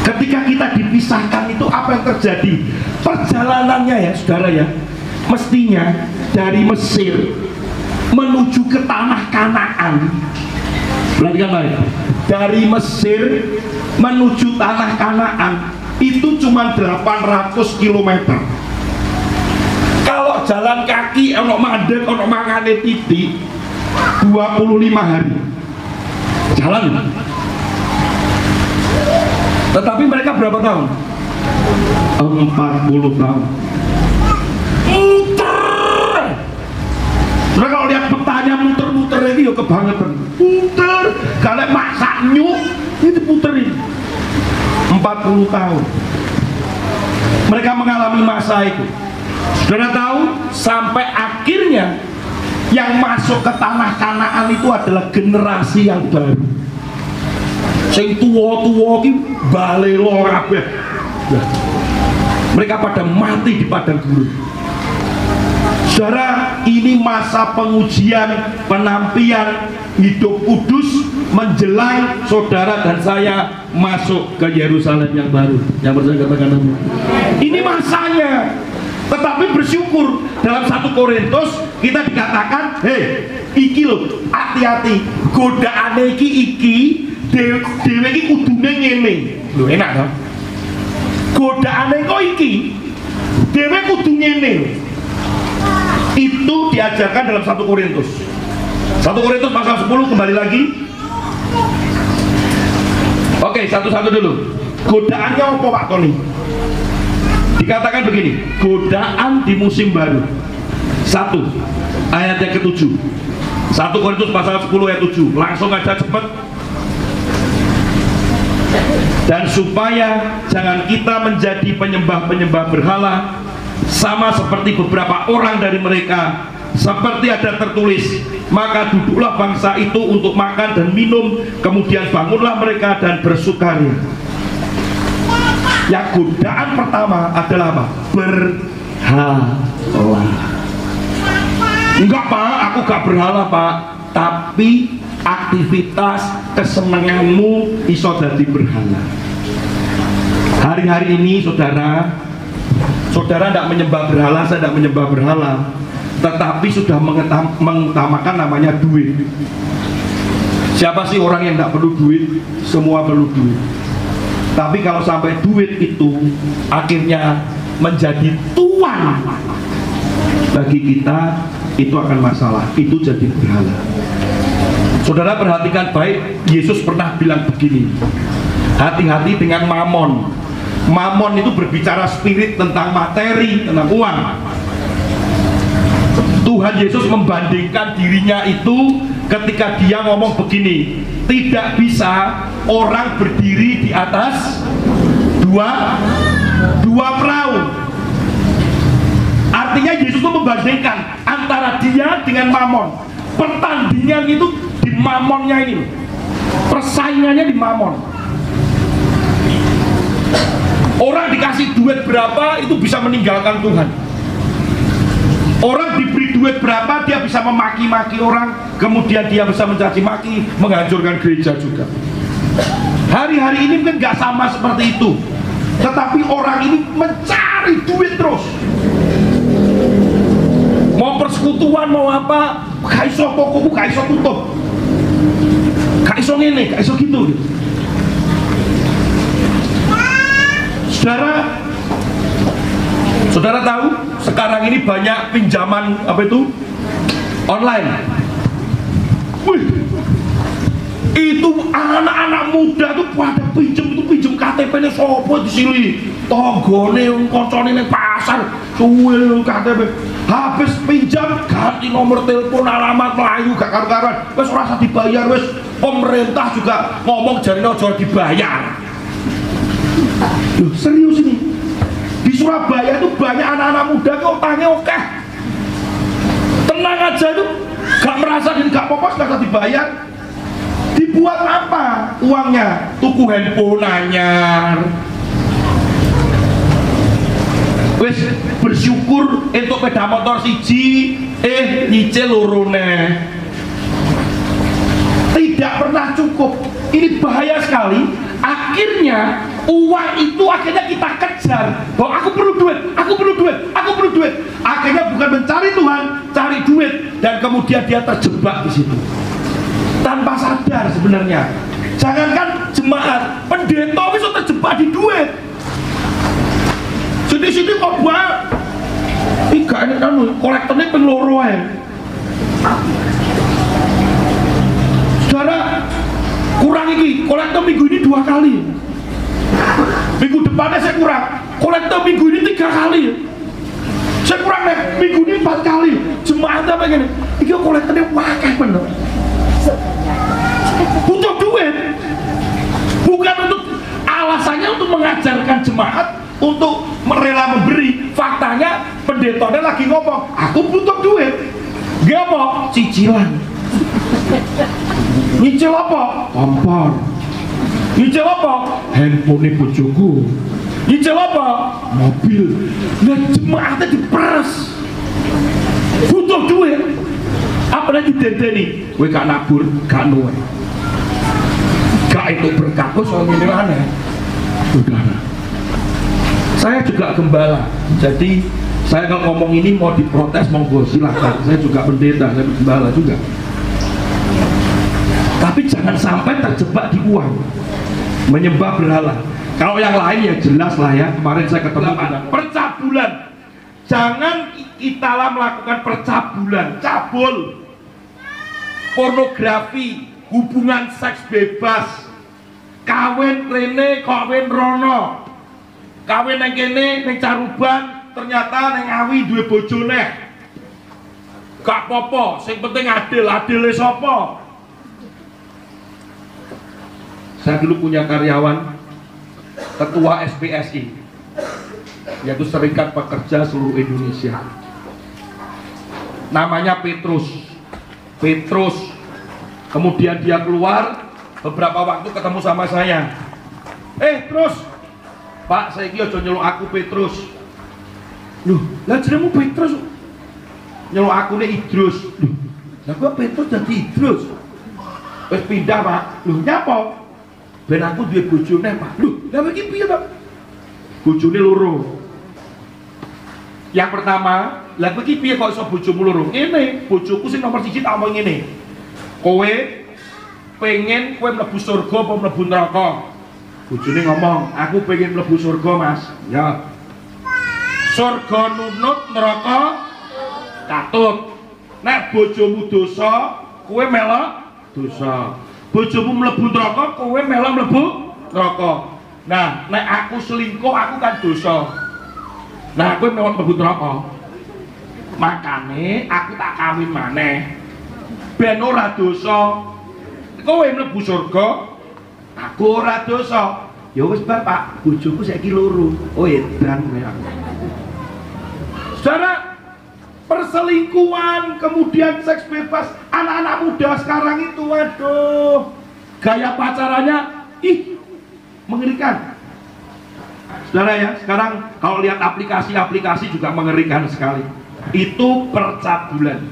Ketika kita dipisahkan itu apa yang terjadi? Perjalanannya ya saudara ya, mestinya dari Mesir menuju ke tanah Kanaan. Perhatikan baik, dari Mesir menuju tanah Kanaan itu cuma 800 km. Kalau jalan kaki, ono mandek, ono mangane titik, 25 hari jalan. Tetapi mereka berapa tahun? 40 tahun. Muter. Terus kalau lihat petanya muter-muter ini ya kebangetan. Muter, kalau masak nyuk ini puterin 40 tahun. Mereka mengalami masa itu. Saudara tahu, sampai akhirnya yang masuk ke tanah Kanaan itu adalah generasi yang baru. Sing tua-tua ki balelo kabeh. Mereka pada mati di padang gurun. Saudara, ini masa pengujian, penampian hidup kudus menjelang saudara dan saya masuk ke Yerusalem yang baru. Yang percaya katakan amin. Ini masanya. Tetapi bersyukur dalam 1 Korintus kita dikatakan, iki lho, hati-hati, godaane iki dhewe iki kudune ngene. Lho enak to? Godaane kok iki dhewe kudu ngene. Itu diajarkan dalam 1 Korintus. 1 Korintus pasal 10 kembali lagi. Oke, satu-satu dulu. Godaannya apa Pak Tony? Dikatakan begini, godaan di musim baru. 1 ayat yang ke-7. 1 Korintus pasal 10 ayat 7. Langsung aja cepet. Dan supaya jangan kita menjadi penyembah-penyembah berhala, sama seperti beberapa orang dari mereka, seperti ada tertulis, maka duduklah bangsa itu untuk makan dan minum, kemudian bangunlah mereka dan bersukaria. Yang godaan pertama adalah apa? Berhala. Enggak Pak, aku gak berhala Pak, tapi aktivitas kesenanganmu iso dadi berhala. Hari-hari ini saudara tidak menyembah berhala, saya tidak menyembah berhala, tetapi sudah mengutamakan namanya duit. Siapa sih orang yang tidak perlu duit? Semua perlu duit. Tapi kalau sampai duit itu akhirnya menjadi tuan bagi kita, itu akan masalah, itu jadi berhala. Saudara perhatikan baik, Yesus pernah bilang begini, hati-hati dengan mamon. Mamon itu berbicara spirit, tentang materi, tentang uang. Tuhan Yesus membandingkan dirinya itu ketika dia ngomong begini, tidak bisa orang berdiri di atas dua perahu. Artinya Yesus itu membandingkan antara dia dengan mamon. Pertandingan itu di mamonnya ini, persaingannya di mamon. Orang dikasih duit berapa itu bisa meninggalkan Tuhan. Orang diberi duit berapa dia bisa memaki-maki orang, kemudian dia bisa mencaci maki, menghancurkan gereja juga. Hari-hari ini mungkin nggak sama seperti itu, tetapi orang ini mencari duit terus. Mau persekutuan mau apa, gak iso tokoku, gak iso tutup, gak iso ngene, gak iso gitu. Saudara tahu sekarang ini banyak pinjaman apa itu online. Wih, itu anak-anak muda tuh pada pinjem KTP-nya sopo di sini, tonggone koncone ning pasar, suwe KTP. Habis pinjam ganti nomor telepon, alamat, melayu gak karu-karuan, wis ora usah dibayar, wis pemerintah juga ngomong jarine aja dibayar. Loh, serius ini? Di Surabaya itu banyak anak-anak muda ke utangnya oke. Tenang aja itu, gak merasa dan gak apa-apa, gak usah dibayar. Dibuat apa uangnya? Tuku handphone anyar. Wis bersyukur untuk sepeda motor siji, nyicil lorone. Tidak pernah cukup. Ini bahaya sekali. Akhirnya uang itu akhirnya kita kejar, bahwa aku perlu duit, aku perlu duit, aku perlu duit. Akhirnya bukan mencari Tuhan, cari duit, dan kemudian dia terjebak di situ tanpa sadar sebenarnya. Jangankan jemaat, pendeta bisa terjebak di duit. Sini kok buat tiga ini kan kolektornya pengeloro ya. Saudara, kurang ini kolektor minggu ini 2 kali. Minggu depannya saya kurang, kolektor minggu ini 3 kali. Saya kurang nih, minggu ini 4 kali. Jemaatnya begini, ini kolektornya wakil bener. Butuh duit, bukan untuk alasannya untuk mengajarkan jemaat untuk rela memberi. Faktanya pendetanya lagi ngomong, aku butuh duit. Gak apa? Cicilan. Nyicil apa? Kompor. Nyicil apa? Handphone bojoku. Nyicil apa? Mobil. Nah jemaatnya diperes, butuh duit. Apa lagi dendeni? Kowe gak nabur, gak nuwe, gak itu berkat. Kok soal ini aneh. Saudara, saya juga gembala, jadi Saya kalau ngomong ini mau diprotes, monggo silahkan. Saya juga pendeta, saya gembala juga. Tapi jangan sampai terjebak di uang, menyembah berhala. Kalau yang lain ya jelas lah ya. Kemarin saya ketemu dengan percabulan. Jangan kita lah melakukan percabulan, cabul, pornografi, hubungan seks bebas, kawin rene, kawin rono, kawin neng kene, neng Caruban, ternyata neng Ngawi duwe bojone. Gak popo, sing penting adil sapa? Saya dulu punya karyawan, ketua SPSI, yaitu Serikat Pekerja Seluruh Indonesia. Namanya Petrus. Kemudian dia keluar, beberapa waktu ketemu sama saya. Terus, Pak, saya ini aja nyeluk aku Petrus. Loh, lah jenengmu Petrus. Nyeluk aku nih Idrus. Loh, lah gua Petrus jadi Idrus. Wes pindah, Pak. Loh, nyapa? Ben aku duwe bojone, Pak. Loh, lah iki piye, Pak? Bojone loro. Yang pertama, lah iki piye kok iso bojomu loro? Ngene, bojoku sing nomor 1 tak omong ngene. Kowe pengen kowe mlebu surga apa mlebu neraka? Bojone ngomong, aku pengen mlebu surga, Mas. Ya. Surga nunut, neraka katut. Nek bojomu dosa, kowe melok dosa. Bojomu mlebu neraka, kowe melok mlebu neraka. Nah, nek aku selingkuh, aku kan dosa. Nah, kowe melok mlebu neraka. Makane aku tak kawin maneh. Ben ora dosa. Kowe mlebu surga, aku ora dosa. Ya wis Bapak, bojoku saiki loro. Oh edan kowe aku. Saudara, perselingkuhan, kemudian seks bebas, anak-anak muda sekarang itu, waduh, gaya pacarannya, mengerikan. Saudara ya, sekarang kalau lihat aplikasi-aplikasi juga mengerikan sekali. Itu percabulan.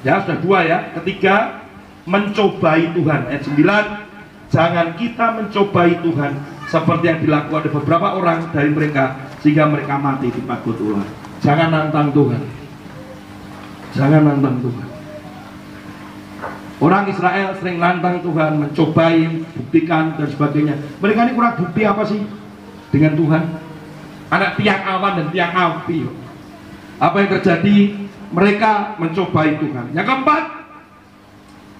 Ya, sudah 2 ya. Ketiga, mencobai Tuhan. Ayat 9, jangan kita mencobai Tuhan seperti yang dilakukan oleh beberapa orang dari mereka sehingga mereka mati di pagut ular. Jangan nantang Tuhan. Jangan nantang Tuhan. Orang Israel sering nantang Tuhan, mencobai, buktikan dan sebagainya. Mereka ini kurang bukti apa sih dengan Tuhan? Anak tiang awan dan tiang api. Apa yang terjadi? Mereka mencobai Tuhan. Yang keempat,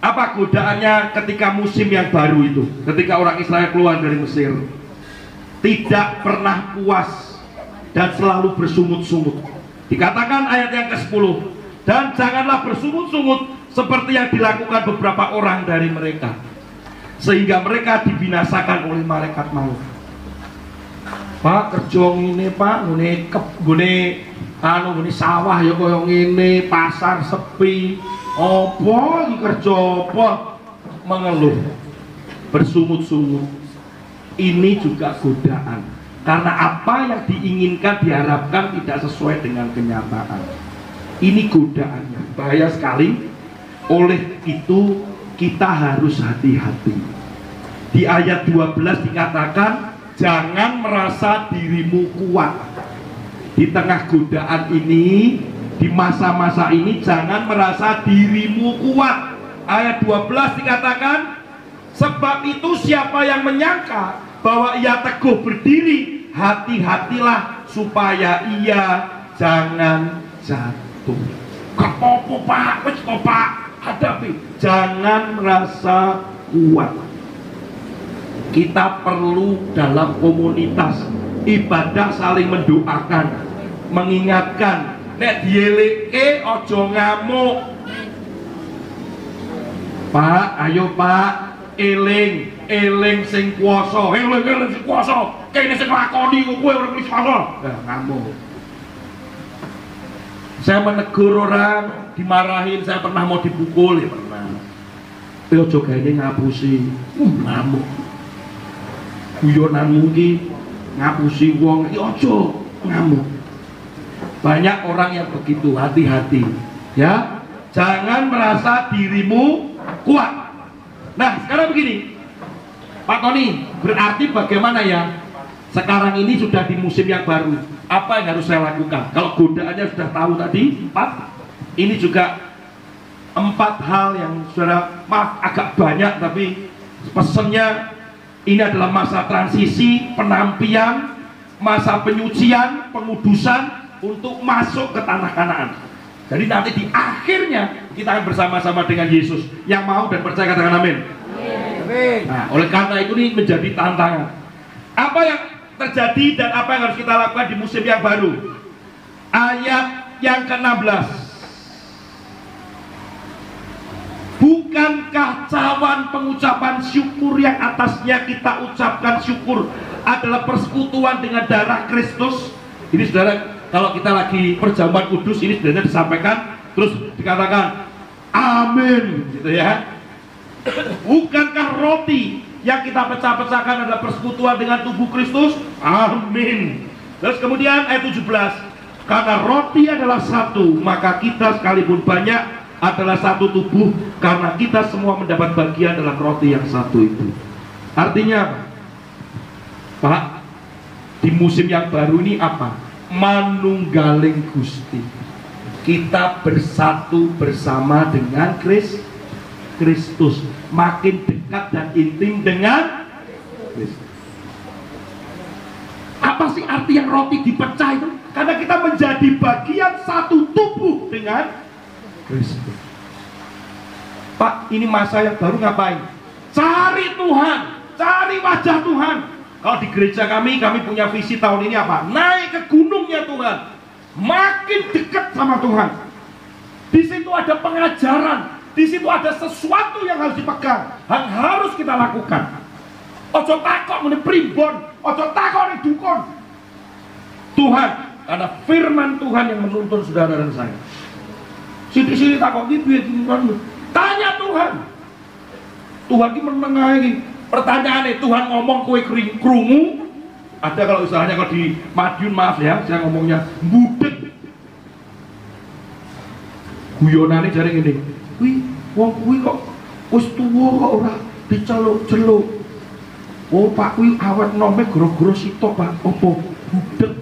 apa godaannya ketika musim yang baru itu? Ketika orang Israel keluar dari Mesir, tidak pernah puas dan selalu bersungut-sungut. Dikatakan ayat yang ke-10, dan janganlah bersungut-sungut seperti yang dilakukan beberapa orang dari mereka, sehingga mereka dibinasakan oleh malaikat maut. Pak, kerja ngene Pak, ngene sawah ya kaya ngene, pasar sepi. Apa iki kerja apa? Mengeluh, bersungut-sungut. Ini juga godaan. Karena apa yang diinginkan, diharapkan tidak sesuai dengan kenyataan. Ini godaannya, bahaya sekali. Oleh itu kita harus hati-hati. Di ayat 12 dikatakan, jangan merasa dirimu kuat. Di tengah godaan ini, di masa-masa ini, jangan merasa dirimu kuat. Ayat 12 dikatakan, sebab itu siapa yang menyangka bahwa ia teguh berdiri, hati-hatilah supaya ia jangan jatuh. Kepopo Pak, wis kok Pak, hadapi. Jangan merasa kuat. Kita perlu dalam komunitas ibadah saling mendoakan, mengingatkan. Nek dieleke ojo ngamuk. Pak, ayo Pak, eling sing kuasa, eling sing kuasa. Kene sing lakoni kowe ora bisa ngamuk. Saya menegur orang, dimarahin, saya pernah mau dipukul, ya pernah. Tapi ojo gaene ngapusi, ngamuk. Guyonanmu ki ngapusi wong, ya ojo ngamuk. Banyak orang yang begitu, hati-hati. Ya, jangan merasa dirimu kuat. Nah, sekarang begini, Pak Tony, berarti bagaimana ya? Sekarang ini sudah di musim yang baru. Apa yang harus saya lakukan? Kalau godaannya sudah tahu tadi 4, ini juga 4 hal yang saudara, maaf agak banyak, tapi pesannya ini adalah masa transisi, penampian, masa penyucian, pengudusan untuk masuk ke tanah Kanaan. Jadi nanti di akhirnya kita akan bersama-sama dengan Yesus. Yang mau dan percaya katakan amin. Nah, oleh karena itu ini menjadi tantangan. Apa yang terjadi dan apa yang harus kita lakukan di musim yang baru? Ayat yang ke-16. Bukankah cawan pengucapan syukur yang atasnya kita ucapkan syukur adalah persekutuan dengan darah Kristus? Ini saudara, kalau kita lagi perjamuan kudus ini sebenarnya disampaikan terus dikatakan amin gitu ya. Bukankah roti yang kita pecah-pecahkan adalah persekutuan dengan tubuh Kristus? Amin. Terus kemudian ayat 17, karena roti adalah satu, maka kita sekalipun banyak adalah satu tubuh, karena kita semua mendapat bagian dalam roti yang satu itu. Artinya Pak, di musim yang baru ini apa? Manunggaling Gusti. Kita bersatu bersama dengan Kristus, makin dekat dan intim dengan Kristus. Apa sih arti yang roti dipecah itu? Karena kita menjadi bagian satu tubuh dengan Kristus. Pak, ini masa yang baru ngapain? Cari Tuhan, cari wajah Tuhan. Kalau di gereja kami punya visi tahun ini apa? Naik ke gunungnya Tuhan, makin dekat sama Tuhan. Di situ ada pengajaran, di situ ada sesuatu yang harus dipegang, yang harus kita lakukan. Ojo takok muni primbon, ojo takok ning dukun. Tuhan, ada firman Tuhan yang menuntun saudara dan saya. Sini takok iki piye tanya Tuhan. Tuhan iki menengahi. Pertanyaannya, Tuhan ngomong kowe krungu. Ada kalau istilahnya kalau di Madiun, maaf ya, saya ngomongnya budek. Guyonane jare ngene. Wong kuwi kok wis tuwa kok ora diceluk-celuk. Oh Pak kuwi awet nome goro-goro sitok Pak. Opo? Budek.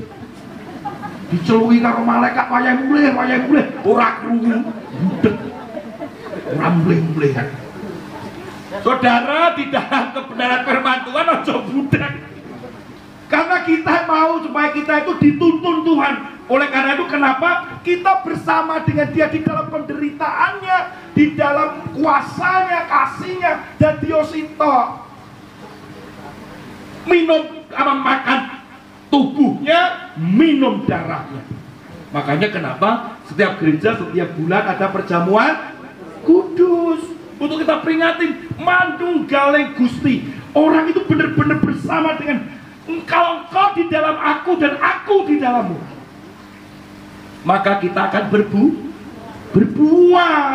Diceluki karo malaikat wayahe mulih ora krungu. Budek. Ora mleh-mleh. Saudara, di dalam kebenaran firman Tuhan ojo budek. Karena kita mau supaya kita itu dituntun Tuhan. Oleh karena itu kenapa kita bersama dengan Dia di dalam penderitaannya, di dalam kuasanya, kasihnya, dan Diosito minum makan tubuhnya, minum darahnya. Makanya kenapa setiap gereja setiap bulan ada perjamuan kudus untuk kita peringatin manunggaling Gusti. Orang itu benar-benar bersama dengan engkau di dalam aku dan aku di dalammu. Maka kita akan berbuah.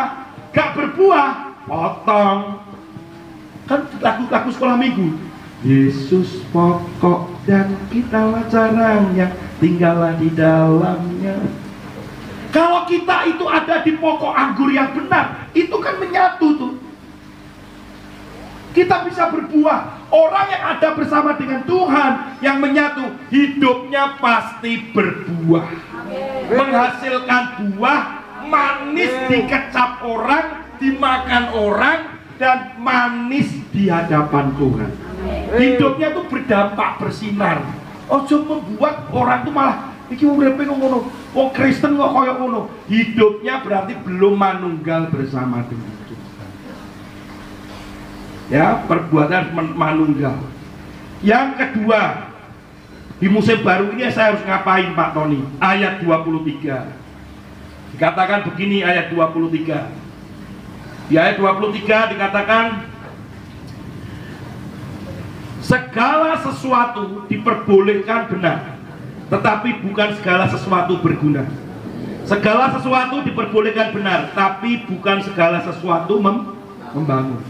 Gak berbuah, potong. Kan lagu sekolah minggu. Yesus pokok dan kitalah caranya, tinggallah di dalamnya. Kalau kita itu ada di pokok anggur yang benar, itu kan menyatu tuh. Kita bisa berbuah. Orang yang ada bersama dengan Tuhan, yang menyatu, hidupnya pasti berbuah. Menghasilkan buah, manis dikecap orang, dimakan orang, dan manis di hadapan Tuhan. Hidupnya tuh berdampak, bersinar. Ojo membuat orang tuh malah iki uripe ngono, wong Kristen kok koyo ngono. Hidupnya berarti belum manunggal bersama dengan Tuhan. Ya, perbuatan manunggal. Yang kedua, di musim baru ini saya harus ngapain Pak Tony? Ayat 23. Dikatakan begini ayat 23. Di ayat 23 dikatakan segala sesuatu diperbolehkan benar, tetapi bukan segala sesuatu berguna. Segala sesuatu diperbolehkan benar, tapi bukan segala sesuatu membangun.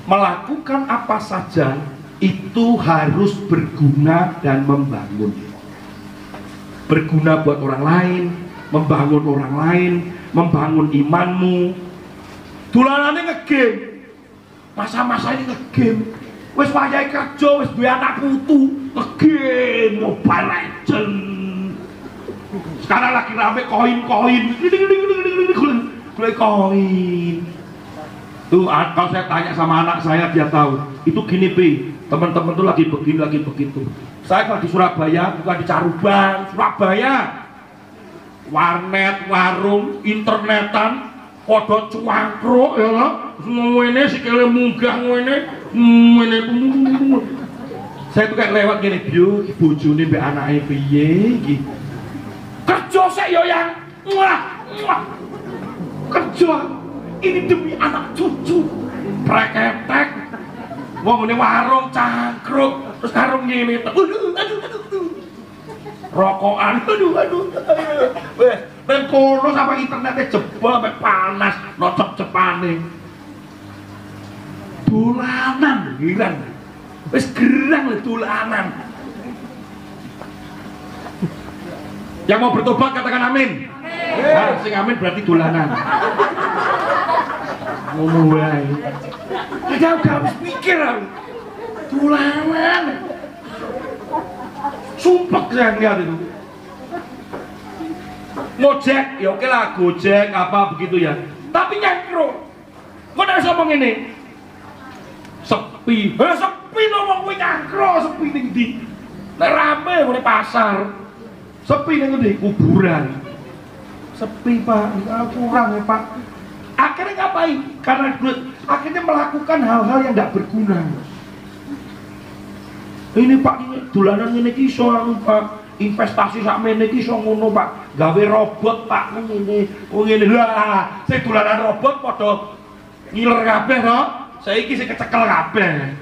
Melakukan apa saja itu harus berguna dan membangun. Berguna buat orang lain, membangun orang lain, membangun imanmu. Dulanane ngegame. Masa-masa ini ngegame. Wis wayahe kerja, wis duwe anak putu, Game Mobile Legend. Sekarang lagi rame koin-koin. Koin. Tuh kalau saya tanya sama anak saya dia tahu. Itu gini Pi, teman-teman tuh lagi begini lagi begitu. Saya kalau di Surabaya bukan di Caruban, Surabaya. Warnet, warung, internetan, podo cuangkruk ya lho. Ngene sikile munggah ngene. Saya tuh kayak lewat gini, "Byo, bojone mbek anake piye iki?" Kerja sik yo yang. Kerja. Ini demi anak cucu. Preketek. Wong ngene warung cangkruk, terus karung ngene. Aduh. Rokokan. Aduh. Wes, nang kono sampai internetnya jebol sampai panas, nocep-cepane. Dolanan girang. Wis gerang lho dolanan. Yang mau bertobat katakan amin. Nah, sing amin berarti dolanan. Ngomong wae. Gak habis pikir aku. Dolanan. Sumpah saya lihat itu. Ngojek, ya oke lah, Gojek apa begitu ya. Tapi nyangkro. Kok nek ngomong ini? Sepi. Sepi ngomong kuwi nyangkro, sepi ning ndi? Nek rame ngene pasar. Sepi ning ndi? Kuburan. Sepi Pak, kurang ya Pak. Akhirnya ngapain? Karena akhirnya melakukan hal-hal yang tidak berguna. Ini Pak, ini dolanan ini iso Pak, investasi sakmene iki iso ngono Pak, gawe robot Pak ngene lah, sing dolanan robot padha ngiler kabeh to, saiki sing kecekel kabeh.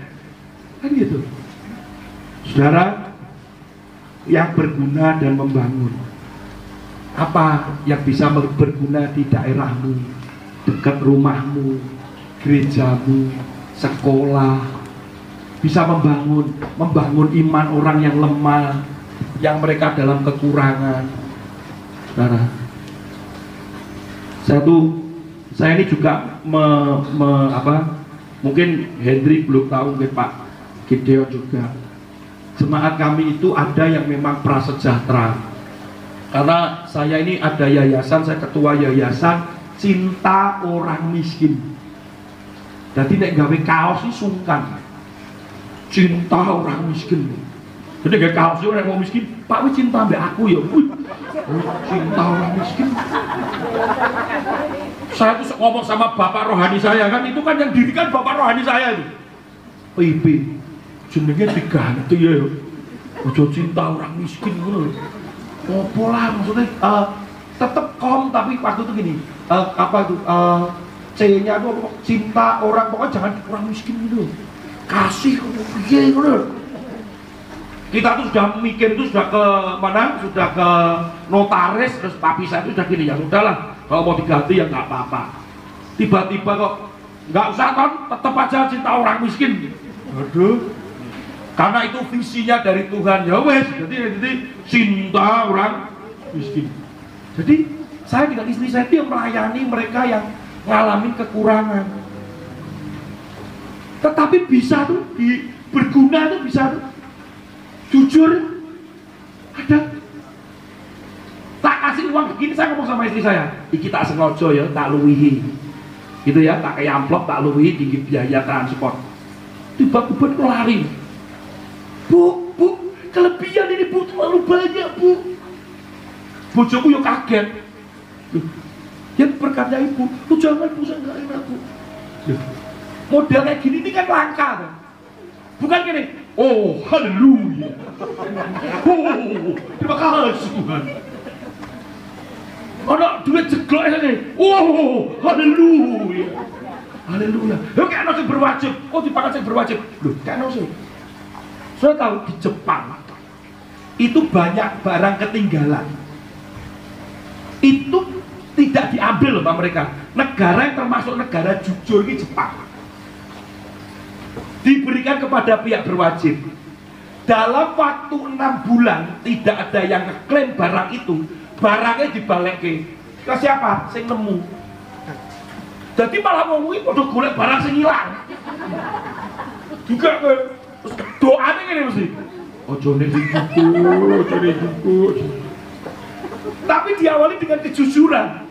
Kan gitu. Saudara, yang berguna dan membangun. Apa yang bisa berguna di daerahmu, dekat rumahmu, gerejamu, sekolah, bisa membangun iman orang yang lemah, yang mereka dalam kekurangan. Saudara, saya ini juga mungkin Hendrik belum tahu, mungkin Pak Gideon juga. Jemaat kami itu ada yang memang prasejahtera. Karena saya ini ada yayasan, saya ketua yayasan Cinta Orang Miskin. Jadi nek gawe kaos ini sungkan. Cinta orang miskin. Jadi gak kaos orang mau miskin, Pak wis cinta mbak aku ya. Cinta orang miskin. Saya tuh ngomong sama bapak rohani saya kan, itu kan yang dirikan bapak rohani saya itu. PIB jenenge diganti ya. Ojo cinta orang miskin ngono. Opo lah maksudnya tetep kom tapi waktu itu gini. C-nya tuh cinta orang, pokoknya jangan orang miskin gitu. Kasih piye ngono. Kita tuh sudah mikir itu sudah ke mana? Sudah ke notaris, terus tapi saya itu sudah gini, ya sudahlah, kalau mau diganti ya nggak apa-apa. Tiba-tiba kok nggak usah kan, tetap aja cinta orang miskin. Aduh. Karena itu visinya dari Tuhan ya wes. Jadi cinta orang miskin. Jadi saya dengan istri saya itu yang melayani mereka yang ngalamin kekurangan. Tetapi bisa tuh berguna tuh bisa tuh. Jujur ada. Tak kasih uang begini, saya ngomong sama istri saya, iki tak sengaja ya, tak luwihi. Gitu ya, tak kayak amplop, tak luwihi tinggi biaya transport. Tiba-tiba lari. Bu, kelebihan ini Bu terlalu banyak Bu. Bojoku yuk kaget. Yang berkatnya Ibu, lu jangan Bu, saya nggak enak Bu. Model kayak gini ini kan langka kan? Bukan gini, oh haleluya, oh terima kasih Tuhan. Ada duit jeglok ini, oh haleluya, haleluya. Lo kayak nasi berwajib, oh di mana sih berwajib? Loh kayak nasi. Saya tahu di Jepang itu banyak barang ketinggalan. Itu tidak diambil sama mereka. Negara yang termasuk negara jujur ini Jepang. Diberikan kepada pihak berwajib. Dalam waktu 6 bulan tidak ada yang ngeklaim barang itu, barangnya dibalikin ke siapa? Sing nemu. Jadi malah ngomongin udah golek barang sing hilang. Juga ke doanya gini mesti. Ojo ning buku. Tapi diawali dengan kejujuran.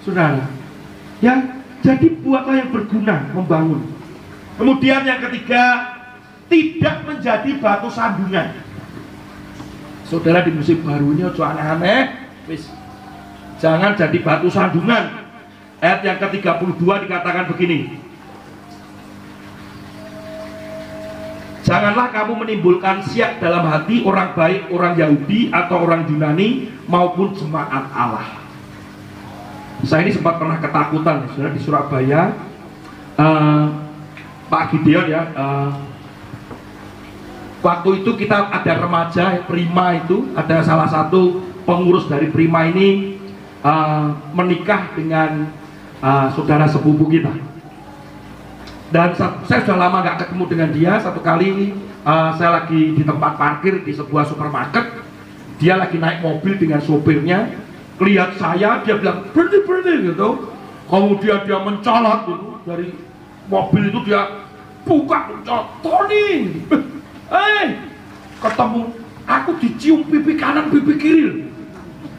Saudara, ya, jadi buatlah yang berguna membangun. Kemudian yang ketiga, tidak menjadi batu sandungan. Saudara, di musim baru ini ojo aneh-aneh, wis. Jangan jadi batu sandungan. Ayat yang ke-32 dikatakan begini. Janganlah kamu menimbulkan syiar dalam hati orang baik, orang Yahudi atau orang Yunani maupun jemaat Allah. Saya ini sempat pernah ketakutan, saudara, di Surabaya. Pak Gideon ya, waktu itu kita ada remaja Prima, itu ada salah satu pengurus dari Prima ini menikah dengan saudara sepupu kita. Dan saya sudah lama nggak ketemu dengan dia. Satu kali saya lagi di tempat parkir di sebuah supermarket, dia lagi naik mobil dengan sopirnya, lihat saya, dia bilang berhenti gitu. Kemudian dia mencolot gitu, dari mobil itu dia buka mencolot, Tony, ketemu aku dicium pipi kanan pipi kiri.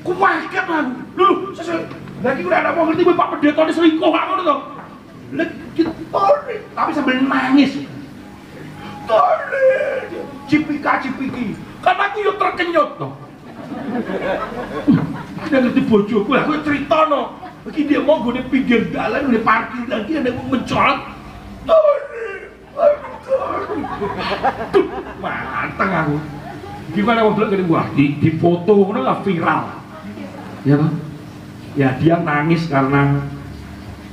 Aku kaget aku. Dulu saya lagi udah ada mau ngerti Pak Pendeta ini selingkuh aku tuh. Tony, tapi sambil nangis. Tony, cipiki, karena aku yo terkenyot toh. Dia ngerti bojoku, aku cerita no. Bagi dia mau gue di pinggir jalan, di parkir lagi ada yang mencolot. Tony, mateng aku. Gimana mau bilang gini, wah di foto nggak viral, ya kan? Ya dia nangis karena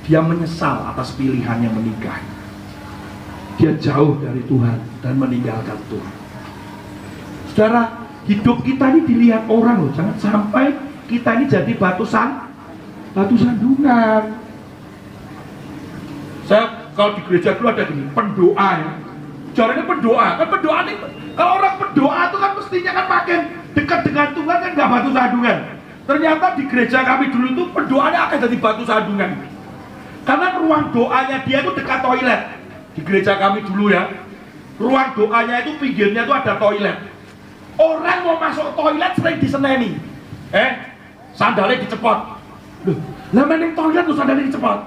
dia menyesal atas pilihannya menikah. Dia jauh dari Tuhan dan meninggalkan Tuhan. Saudara, hidup kita ini dilihat orang loh. Jangan sampai kita ini jadi batu sandungan. Saya kalau di gereja dulu ada gini, pendoa ya. Caranya pendoa, kan pendoa ini, kalau orang pendoa itu kan mestinya kan makin dekat dengan Tuhan kan nggak batu sandungan. Ternyata di gereja kami dulu itu pendoanya akan jadi batu sandungan. Karena ruang doanya dia itu dekat toilet. Di gereja kami dulu ya, ruang doanya itu pinggirnya itu ada toilet. Orang mau masuk toilet sering diseneni, sandalnya dicepot. Loh, lah main toilet tuh sandalnya dicepot.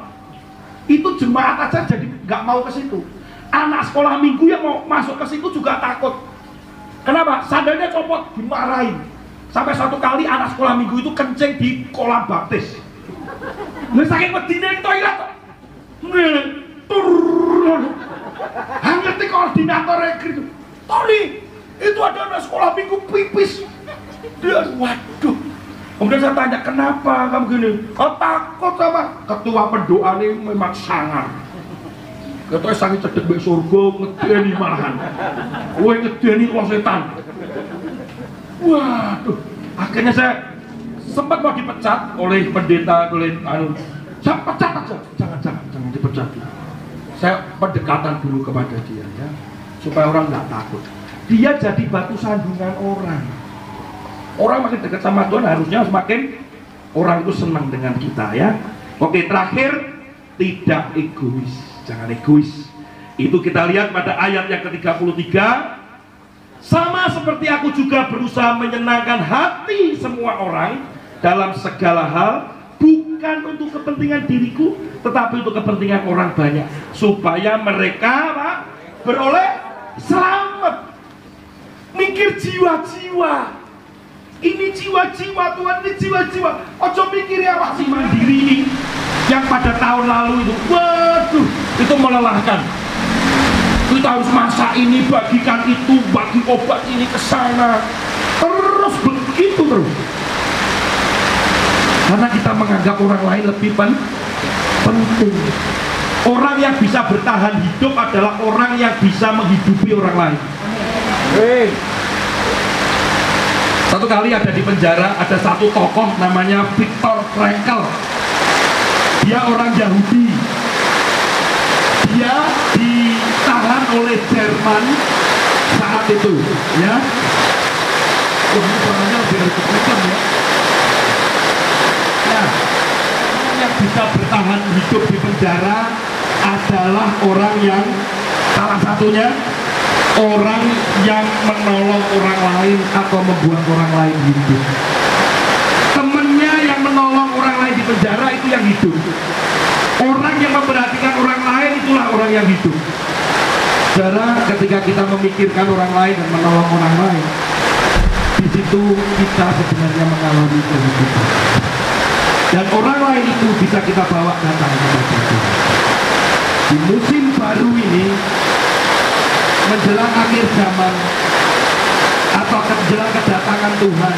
Itu jemaat aja jadi nggak mau ke situ. Anak sekolah minggu yang mau masuk ke situ juga takut. Kenapa? Sandalnya copot, dimarahin. Sampai suatu kali anak sekolah minggu itu kencing di kolam baptis. Lah saking medine ning toilet. Ngerti koordinator gitu. Tony, itu ada anak sekolah minggu pipis. Dia, waduh. Kemudian saya tanya, kenapa kamu gini? Oh, takut sama ketua pendoa ini memang sangar. Katanya sangat cedek di surga, ngedeni malahan. Gue ngedeni roh setan. Waduh, akhirnya saya sempat mau dipecat oleh pendeta, saya pecat aja, jangan dipecat. Saya pendekatan dulu kepada dia ya, supaya orang nggak takut. Dia jadi batu sandungan orang. Orang makin dekat sama Tuhan harusnya semakin orang itu senang dengan kita ya. Oke, terakhir, tidak egois. Jangan egois. Itu kita lihat pada ayat yang ke-33. Sama seperti aku juga berusaha menyenangkan hati semua orang dalam segala hal, bukan untuk kepentingan diriku, tetapi untuk kepentingan orang banyak, supaya mereka beroleh selamat. Mikir jiwa-jiwa. Ini jiwa-jiwa Tuhan, ini jiwa-jiwa. Ojo mikir ya masih mandiri ini yang pada tahun lalu itu, waduh, itu melelahkan. Kita harus masak ini, bagikan itu, bagi obat ini ke sana, terus begitu terus. Karena kita menganggap orang lain lebih penting. Orang yang bisa bertahan hidup adalah orang yang bisa menghidupi orang lain. Satu kali ada di penjara, ada satu tokoh namanya Viktor Frankl. Dia orang Yahudi. Dia ditahan oleh Jerman saat itu, ya. Wah, ini orangnya lebih dari kebutuhan ya. Nah, orang yang bisa bertahan hidup di penjara adalah orang yang salah satunya orang yang menolong orang lain atau membuat orang lain hidup. Temennya yang menolong orang lain di penjara itu yang hidup. Orang yang memperhatikan orang lain itulah orang yang hidup. Saudara, ketika kita memikirkan orang lain dan menolong orang lain, di situ kita sebenarnya mengalami kehidupan. Dan orang lain itu bisa kita bawa datang kepada Tuhan. Di musim baru ini, menjelang akhir zaman atau menjelang kedatangan Tuhan,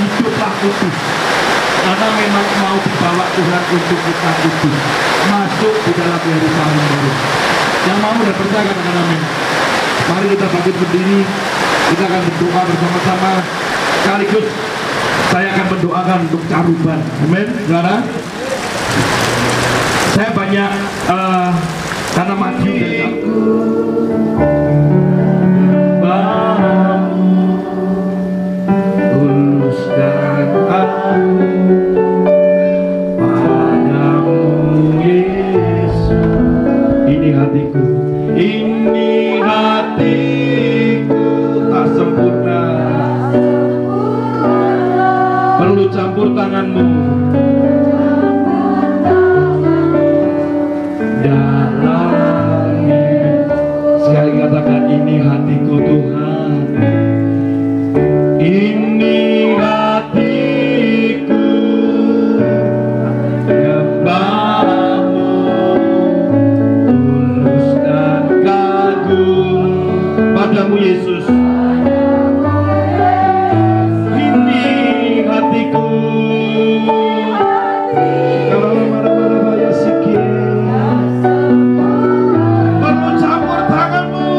hiduplah kudus, karena memang mau dibawa Tuhan untuk kita kudus masuk di dalam Yerusalem baru. Yang mau dan percaya katakan amin. Mari kita bangkit berdiri, kita akan berdoa bersama-sama. Sekaligus saya akan mendoakan untuk caruban. Amin, saudara. Saya banyak karena maju dan tuluskan aku padamu Yesus. Ini hatiku, ini hatiku tak sempurna, perlu campur tanganmu dalam hidup. Sekali katakan, ini hatiku Tuhan, ini hatiku nyembahmu, tulus dan kagum padamu Yesus. Ini hatiku. Perlu campur tanganmu,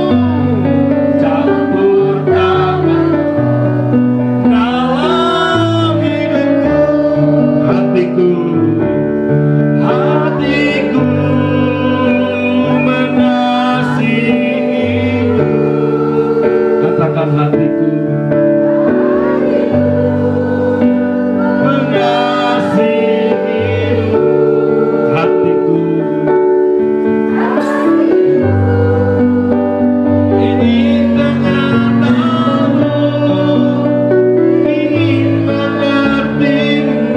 campur tangan dalam hidupku. Hatiku, hatiku mengasihimu. Katakan, hatiku mengasihimu. Hatiku ingin mengenalmu, ingin mengertimu.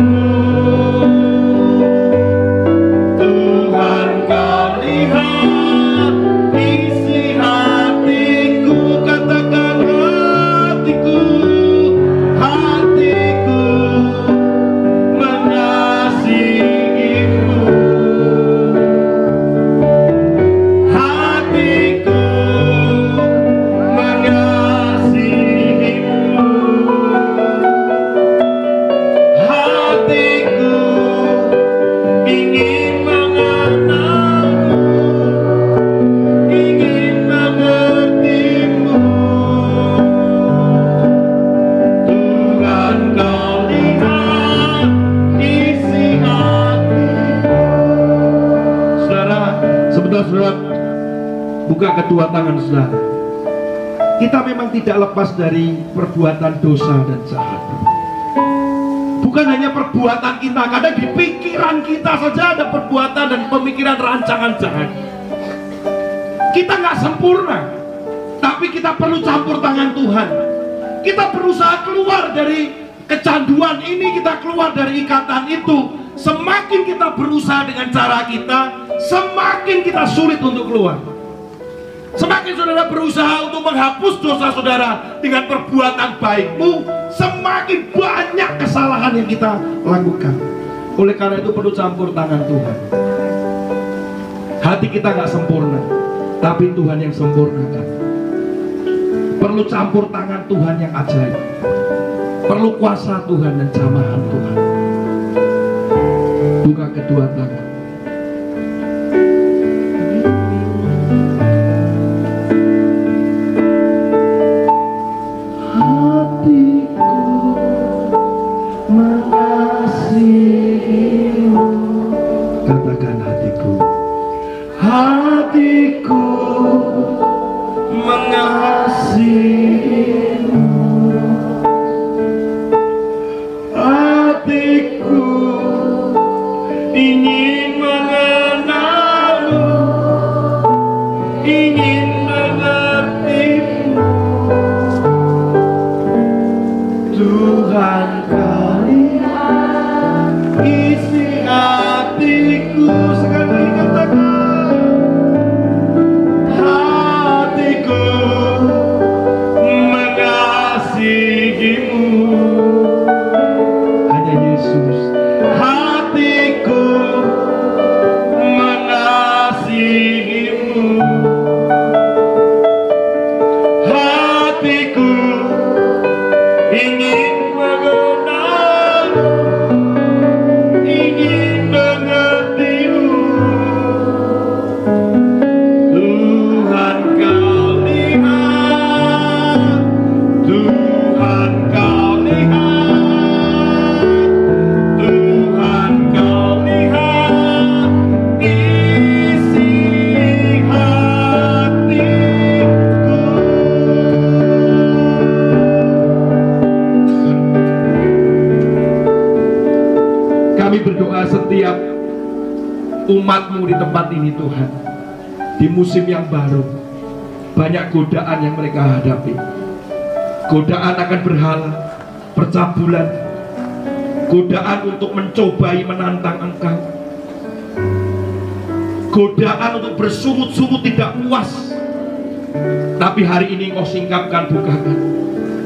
Tuhan, kau lihat isi hatiku. Katakan, hatiku, hatiku mengasihimu. Hatiku mengasihimu. Hatiku ingin mengenalmu, ingin mengertimu. Tuhan, kau lihat isi hati. Saudara, sebentar saudara, buka kedua tangan saudara. Kita memang tidak lepas dari perbuatan dosa dan jahat. Bukan hanya perbuatan kita, kadang di pikiran kita saja ada perbuatan dan pemikiran rancangan jahat. Kita nggak sempurna, tapi kita perlu campur tangan Tuhan. Kita berusaha keluar dari kecanduan ini, kita keluar dari ikatan itu. Semakin kita berusaha dengan cara kita, semakin kita sulit untuk keluar. Semakin saudara berusaha untuk menghapus dosa saudara dengan perbuatan baikmu, semakin banyak kesalahan yang kita lakukan. Oleh karena itu perlu campur tangan Tuhan. Hati kita nggak sempurna, tapi Tuhan yang sempurnakan. Perlu campur tangan Tuhan yang ajaib. Perlu kuasa Tuhan dan jamahan Tuhan. Buka kedua tangan. Hatiku mengasihimu. Katakan, hatiku, hatiku mengasihimu. Hatiku ingin mengenalmu, ingin mengerti. kepada setiap umat-Mu di tempat ini Tuhan. Di musim yang baru, banyak godaan yang mereka hadapi. Godaan akan berhala, percabulan, godaan untuk mencobai menantang Engkau, godaan untuk bersungut-sungut tidak puas. Tapi hari ini Engkau singkapkan, bukakan,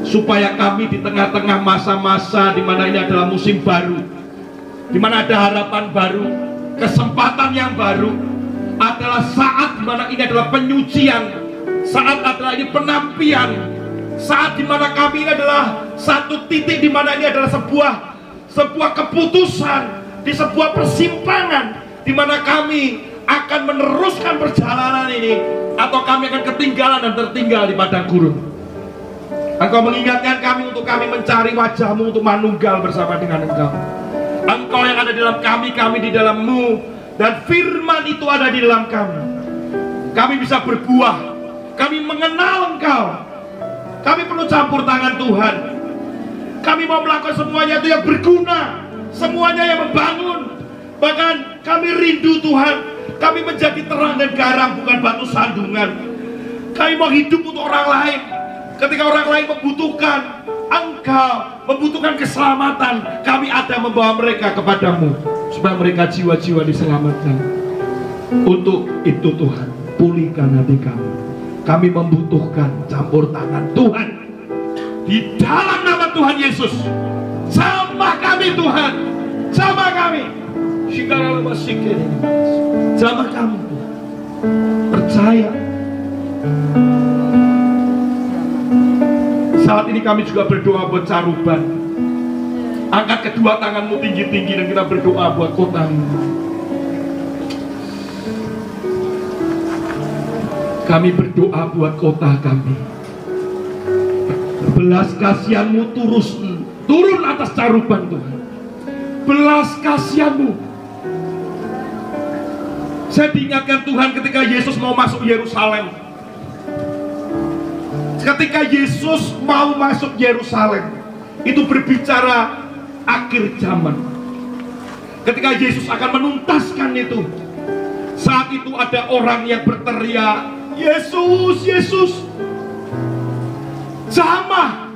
supaya kami di tengah-tengah masa-masa di mana ini adalah musim baru, di mana ada harapan baru, kesempatan yang baru, adalah saat di mana ini adalah penyucian, saat adalah ini penampian, saat di mana kami ini adalah satu titik di mana ini adalah sebuah keputusan di sebuah persimpangan di mana kami akan meneruskan perjalanan ini atau kami akan ketinggalan dan tertinggal di padang gurun. Engkau mengingatkan kami untuk kami mencari wajah-Mu untuk manunggal bersama dengan Engkau. Engkau yang ada di dalam kami, kami di dalam-Mu, dan firman itu ada di dalam kami. Kami bisa berbuah, kami mengenal Engkau. Kami perlu campur tangan Tuhan. Kami mau melakukan semuanya itu yang berguna, semuanya yang membangun. Bahkan kami rindu Tuhan, kami menjadi terang dan garam, bukan batu sandungan. Kami mau hidup untuk orang lain. Ketika orang lain membutuhkan Engkau, membutuhkan keselamatan, kami ada membawa mereka kepadamu, supaya mereka jiwa-jiwa diselamatkan. Untuk itu Tuhan, pulihkan hati kami. Kami membutuhkan campur tangan Tuhan. Di dalam nama Tuhan Yesus, jamah kami Tuhan, jamah kami. Jamah kami, percaya. Saat ini kami juga berdoa buat Caruban. Angkat kedua tanganmu tinggi-tinggi dan kita berdoa buat kotamu. Kami berdoa buat kota kami. Belas kasihan-Mu turun atas Caruban Tuhan. Belas kasihan-Mu. Saya diingatkan Tuhan ketika Yesus mau masuk Yerusalem. Ketika Yesus mau masuk Yerusalem, itu berbicara akhir zaman. Ketika Yesus akan menuntaskan itu, saat itu ada orang yang berteriak, Yesus, Yesus, jamah.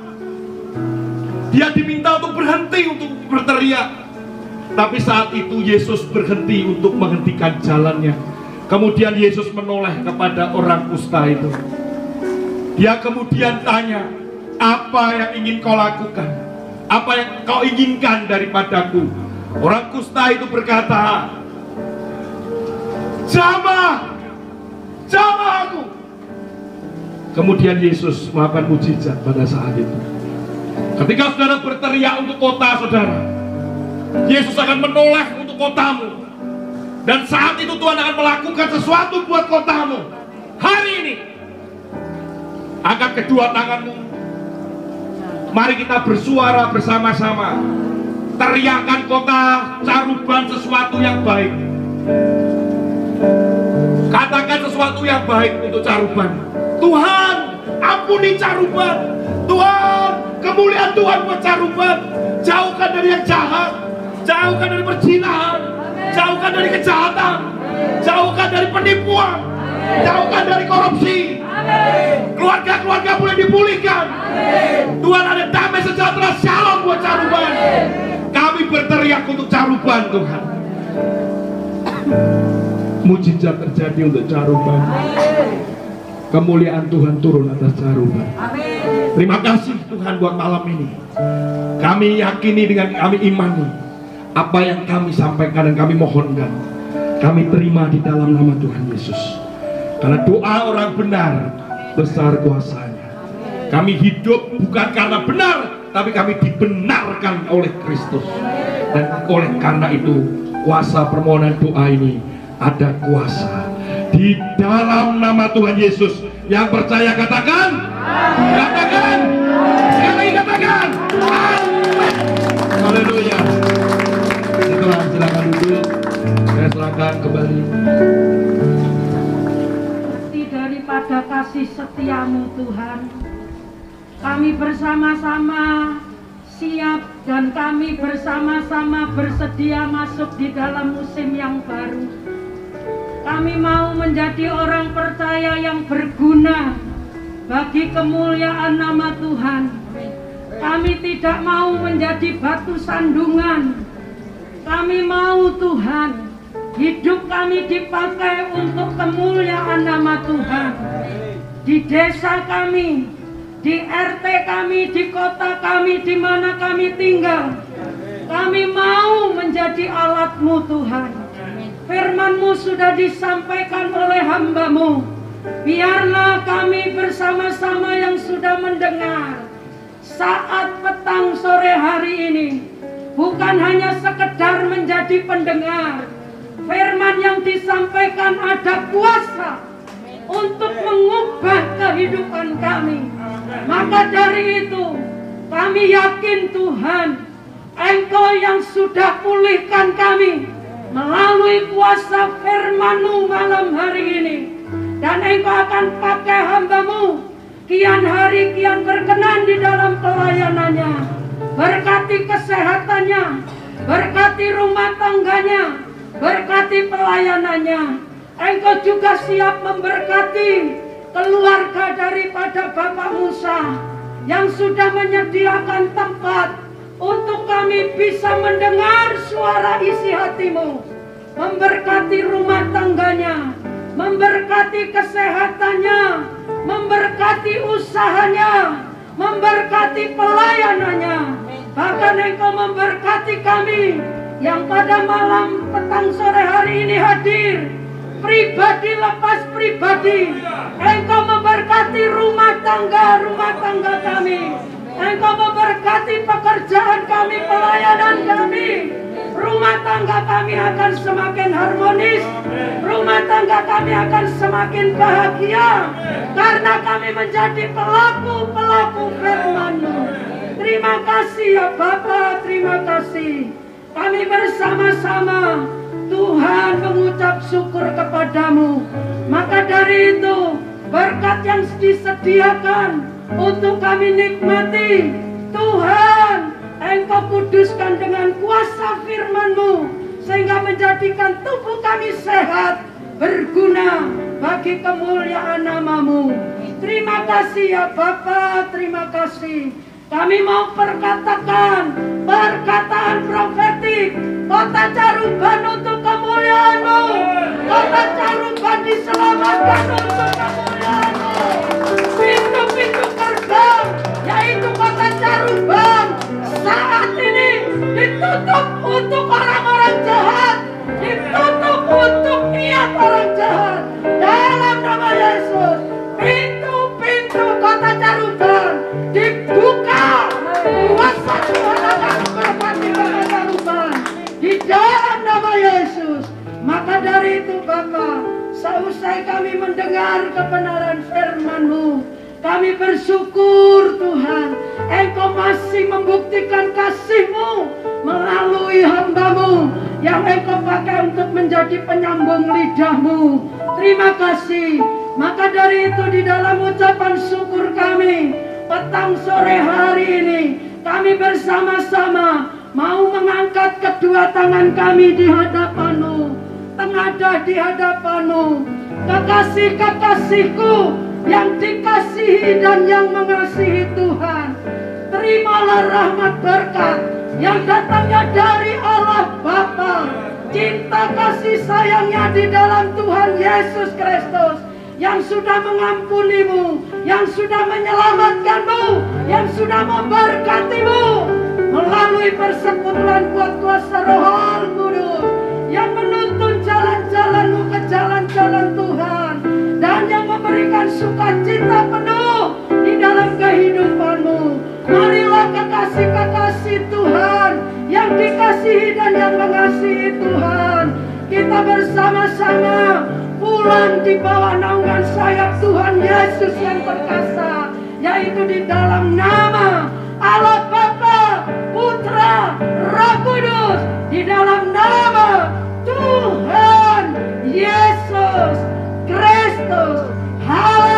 Dia diminta untuk berhenti untuk berteriak. Tapi saat itu Yesus berhenti untuk menghentikan jalannya. Kemudian Yesus menoleh kepada orang kusta itu. Dia kemudian tanya, apa yang ingin kau lakukan? Apa yang kau inginkan daripadaku? Orang kusta itu berkata, jamah, jamah aku. Kemudian Yesus melakukan mujizat pada saat itu. Ketika saudara berteriak untuk kota saudara, Yesus akan menoleh untuk kotamu. Dan saat itu Tuhan akan melakukan sesuatu buat kotamu. Hari ini, angkat kedua tanganmu. Mari kita bersuara bersama-sama. Teriakan kota Caruban sesuatu yang baik. Katakan sesuatu yang baik untuk Caruban. Tuhan, ampuni Caruban. Tuhan, kemuliaan Tuhan buat Caruban. Jauhkan dari yang jahat, jauhkan dari perzinahan, jauhkan dari kejahatan, jauhkan dari penipuan, jauhkan dari korupsi. Keluarga-keluarga boleh dipulihkan. Tuhan, ada damai sejahtera shalom buat Caruban. Kami berteriak untuk Caruban Tuhan. Mujizat terjadi untuk Caruban. Kemuliaan Tuhan turun atas Caruban. Terima kasih Tuhan buat malam ini. Kami yakini dengan kami imani apa yang kami sampaikan dan kami mohonkan, kami terima di dalam nama Tuhan Yesus. Karena doa orang benar besar kuasanya. Kami hidup bukan karena benar, tapi kami dibenarkan oleh Kristus. Dan oleh karena itu kuasa permohonan doa ini ada kuasa di dalam nama Tuhan Yesus. Yang percaya katakan, katakan, sekali lagi katakan, amin. Haleluya. Setelah silakan duduk, saya silakan kembali. Daripada kasih setiamu Tuhan, kami bersama-sama siap dan kami bersama-sama bersedia masuk di dalam musim yang baru. Kami mau menjadi orang percaya yang berguna bagi kemuliaan nama Tuhan. Kami tidak mau menjadi batu sandungan. Kami mau Tuhan, hidup kami dipakai untuk kemuliaan nama Tuhan. Di desa kami, di RT kami, di kota kami, di mana kami tinggal, kami mau menjadi alat-Mu Tuhan. Firman-Mu sudah disampaikan oleh hamba-Mu. Biarlah kami bersama-sama yang sudah mendengar saat petang sore hari ini bukan hanya sekedar menjadi pendengar. Firman yang disampaikan ada kuasa untuk mengubah kehidupan kami. Maka dari itu kami yakin Tuhan, Engkau yang sudah pulihkan kami melalui kuasa firman-Mu malam hari ini. Dan Engkau akan pakai hamba-Mu kian hari kian berkenan di dalam pelayanannya. Berkati kesehatannya, berkati rumah tangganya, berkati pelayanannya. Engkau juga siap memberkati keluarga daripada Bapak Musa yang sudah menyediakan tempat untuk kami bisa mendengar suara isi hati-Mu. Memberkati rumah tangganya, memberkati kesehatannya, memberkati usahanya, memberkati pelayanannya. Bahkan Engkau memberkati kami yang pada malam petang sore hari ini hadir, pribadi lepas pribadi. Engkau memberkati rumah tangga kami. Engkau memberkati pekerjaan kami, pelayanan kami. Rumah tangga kami akan semakin harmonis. Rumah tangga kami akan semakin bahagia karena kami menjadi pelaku-pelaku firman-Mu. Terima kasih ya Bapa, terima kasih. Kami bersama-sama Tuhan mengucap syukur kepadamu. Maka dari itu berkat yang disediakan untuk kami nikmati, Tuhan Engkau kuduskan dengan kuasa firman-Mu sehingga menjadikan tubuh kami sehat, berguna bagi kemuliaan nama-Mu. Terima kasih ya Bapa, terima kasih. Kami mau perkatakan perkataan profetik. Kota Caruban untuk kemuliaan-Mu. Kota Caruban diselamatkan untuk kemuliaan-Mu. Pintu-pintu gerbang, yaitu kota Caruban, saat ini ditutup untuk orang-orang jahat. Ditutup untuk niat orang jahat. Dalam nama Yesus, pintu-pintu kota Caruban dibuka. Kuasa Tuhan akan memberkati kota Caruban di dalam nama Yesus. Maka dari itu Bapa, seusai kami mendengar kebenaran firman-Mu, kami bersyukur Tuhan, Engkau masih membuktikan kasih-Mu melalui hamba-Mu yang Engkau pakai untuk menjadi penyambung lidah-Mu. Terima kasih. Maka dari itu di dalam ucapan syukur kami petang sore hari ini, kami bersama-sama mau mengangkat kedua tangan kami di hadapan-Mu, tengadah di hadapan-Mu. Kekasih-kekasihku yang dikasihi dan yang mengasihi Tuhan, terimalah rahmat berkat yang datangnya dari Allah Bapa, cinta kasih sayangnya di dalam Tuhan Yesus Kristus yang sudah mengampunimu, yang sudah menyelamatkanmu, yang sudah memberkatimu melalui persekutuan kuat kuasa Roh Kudus yang menuntun jalan-jalanmu ke jalan-jalan Tuhan dan yang memberikan sukacita penuh di dalam kehidupanmu. Marilah kekasih-kekasih Tuhan yang dikasihi dan yang mengasihi Tuhan, kita bersama-sama pulang di bawah naungan sayap Tuhan Yesus yang perkasa, yaitu di dalam nama Allah Bapa, Putra, Roh Kudus, di dalam nama Tuhan Yesus Kristus. Haleluya.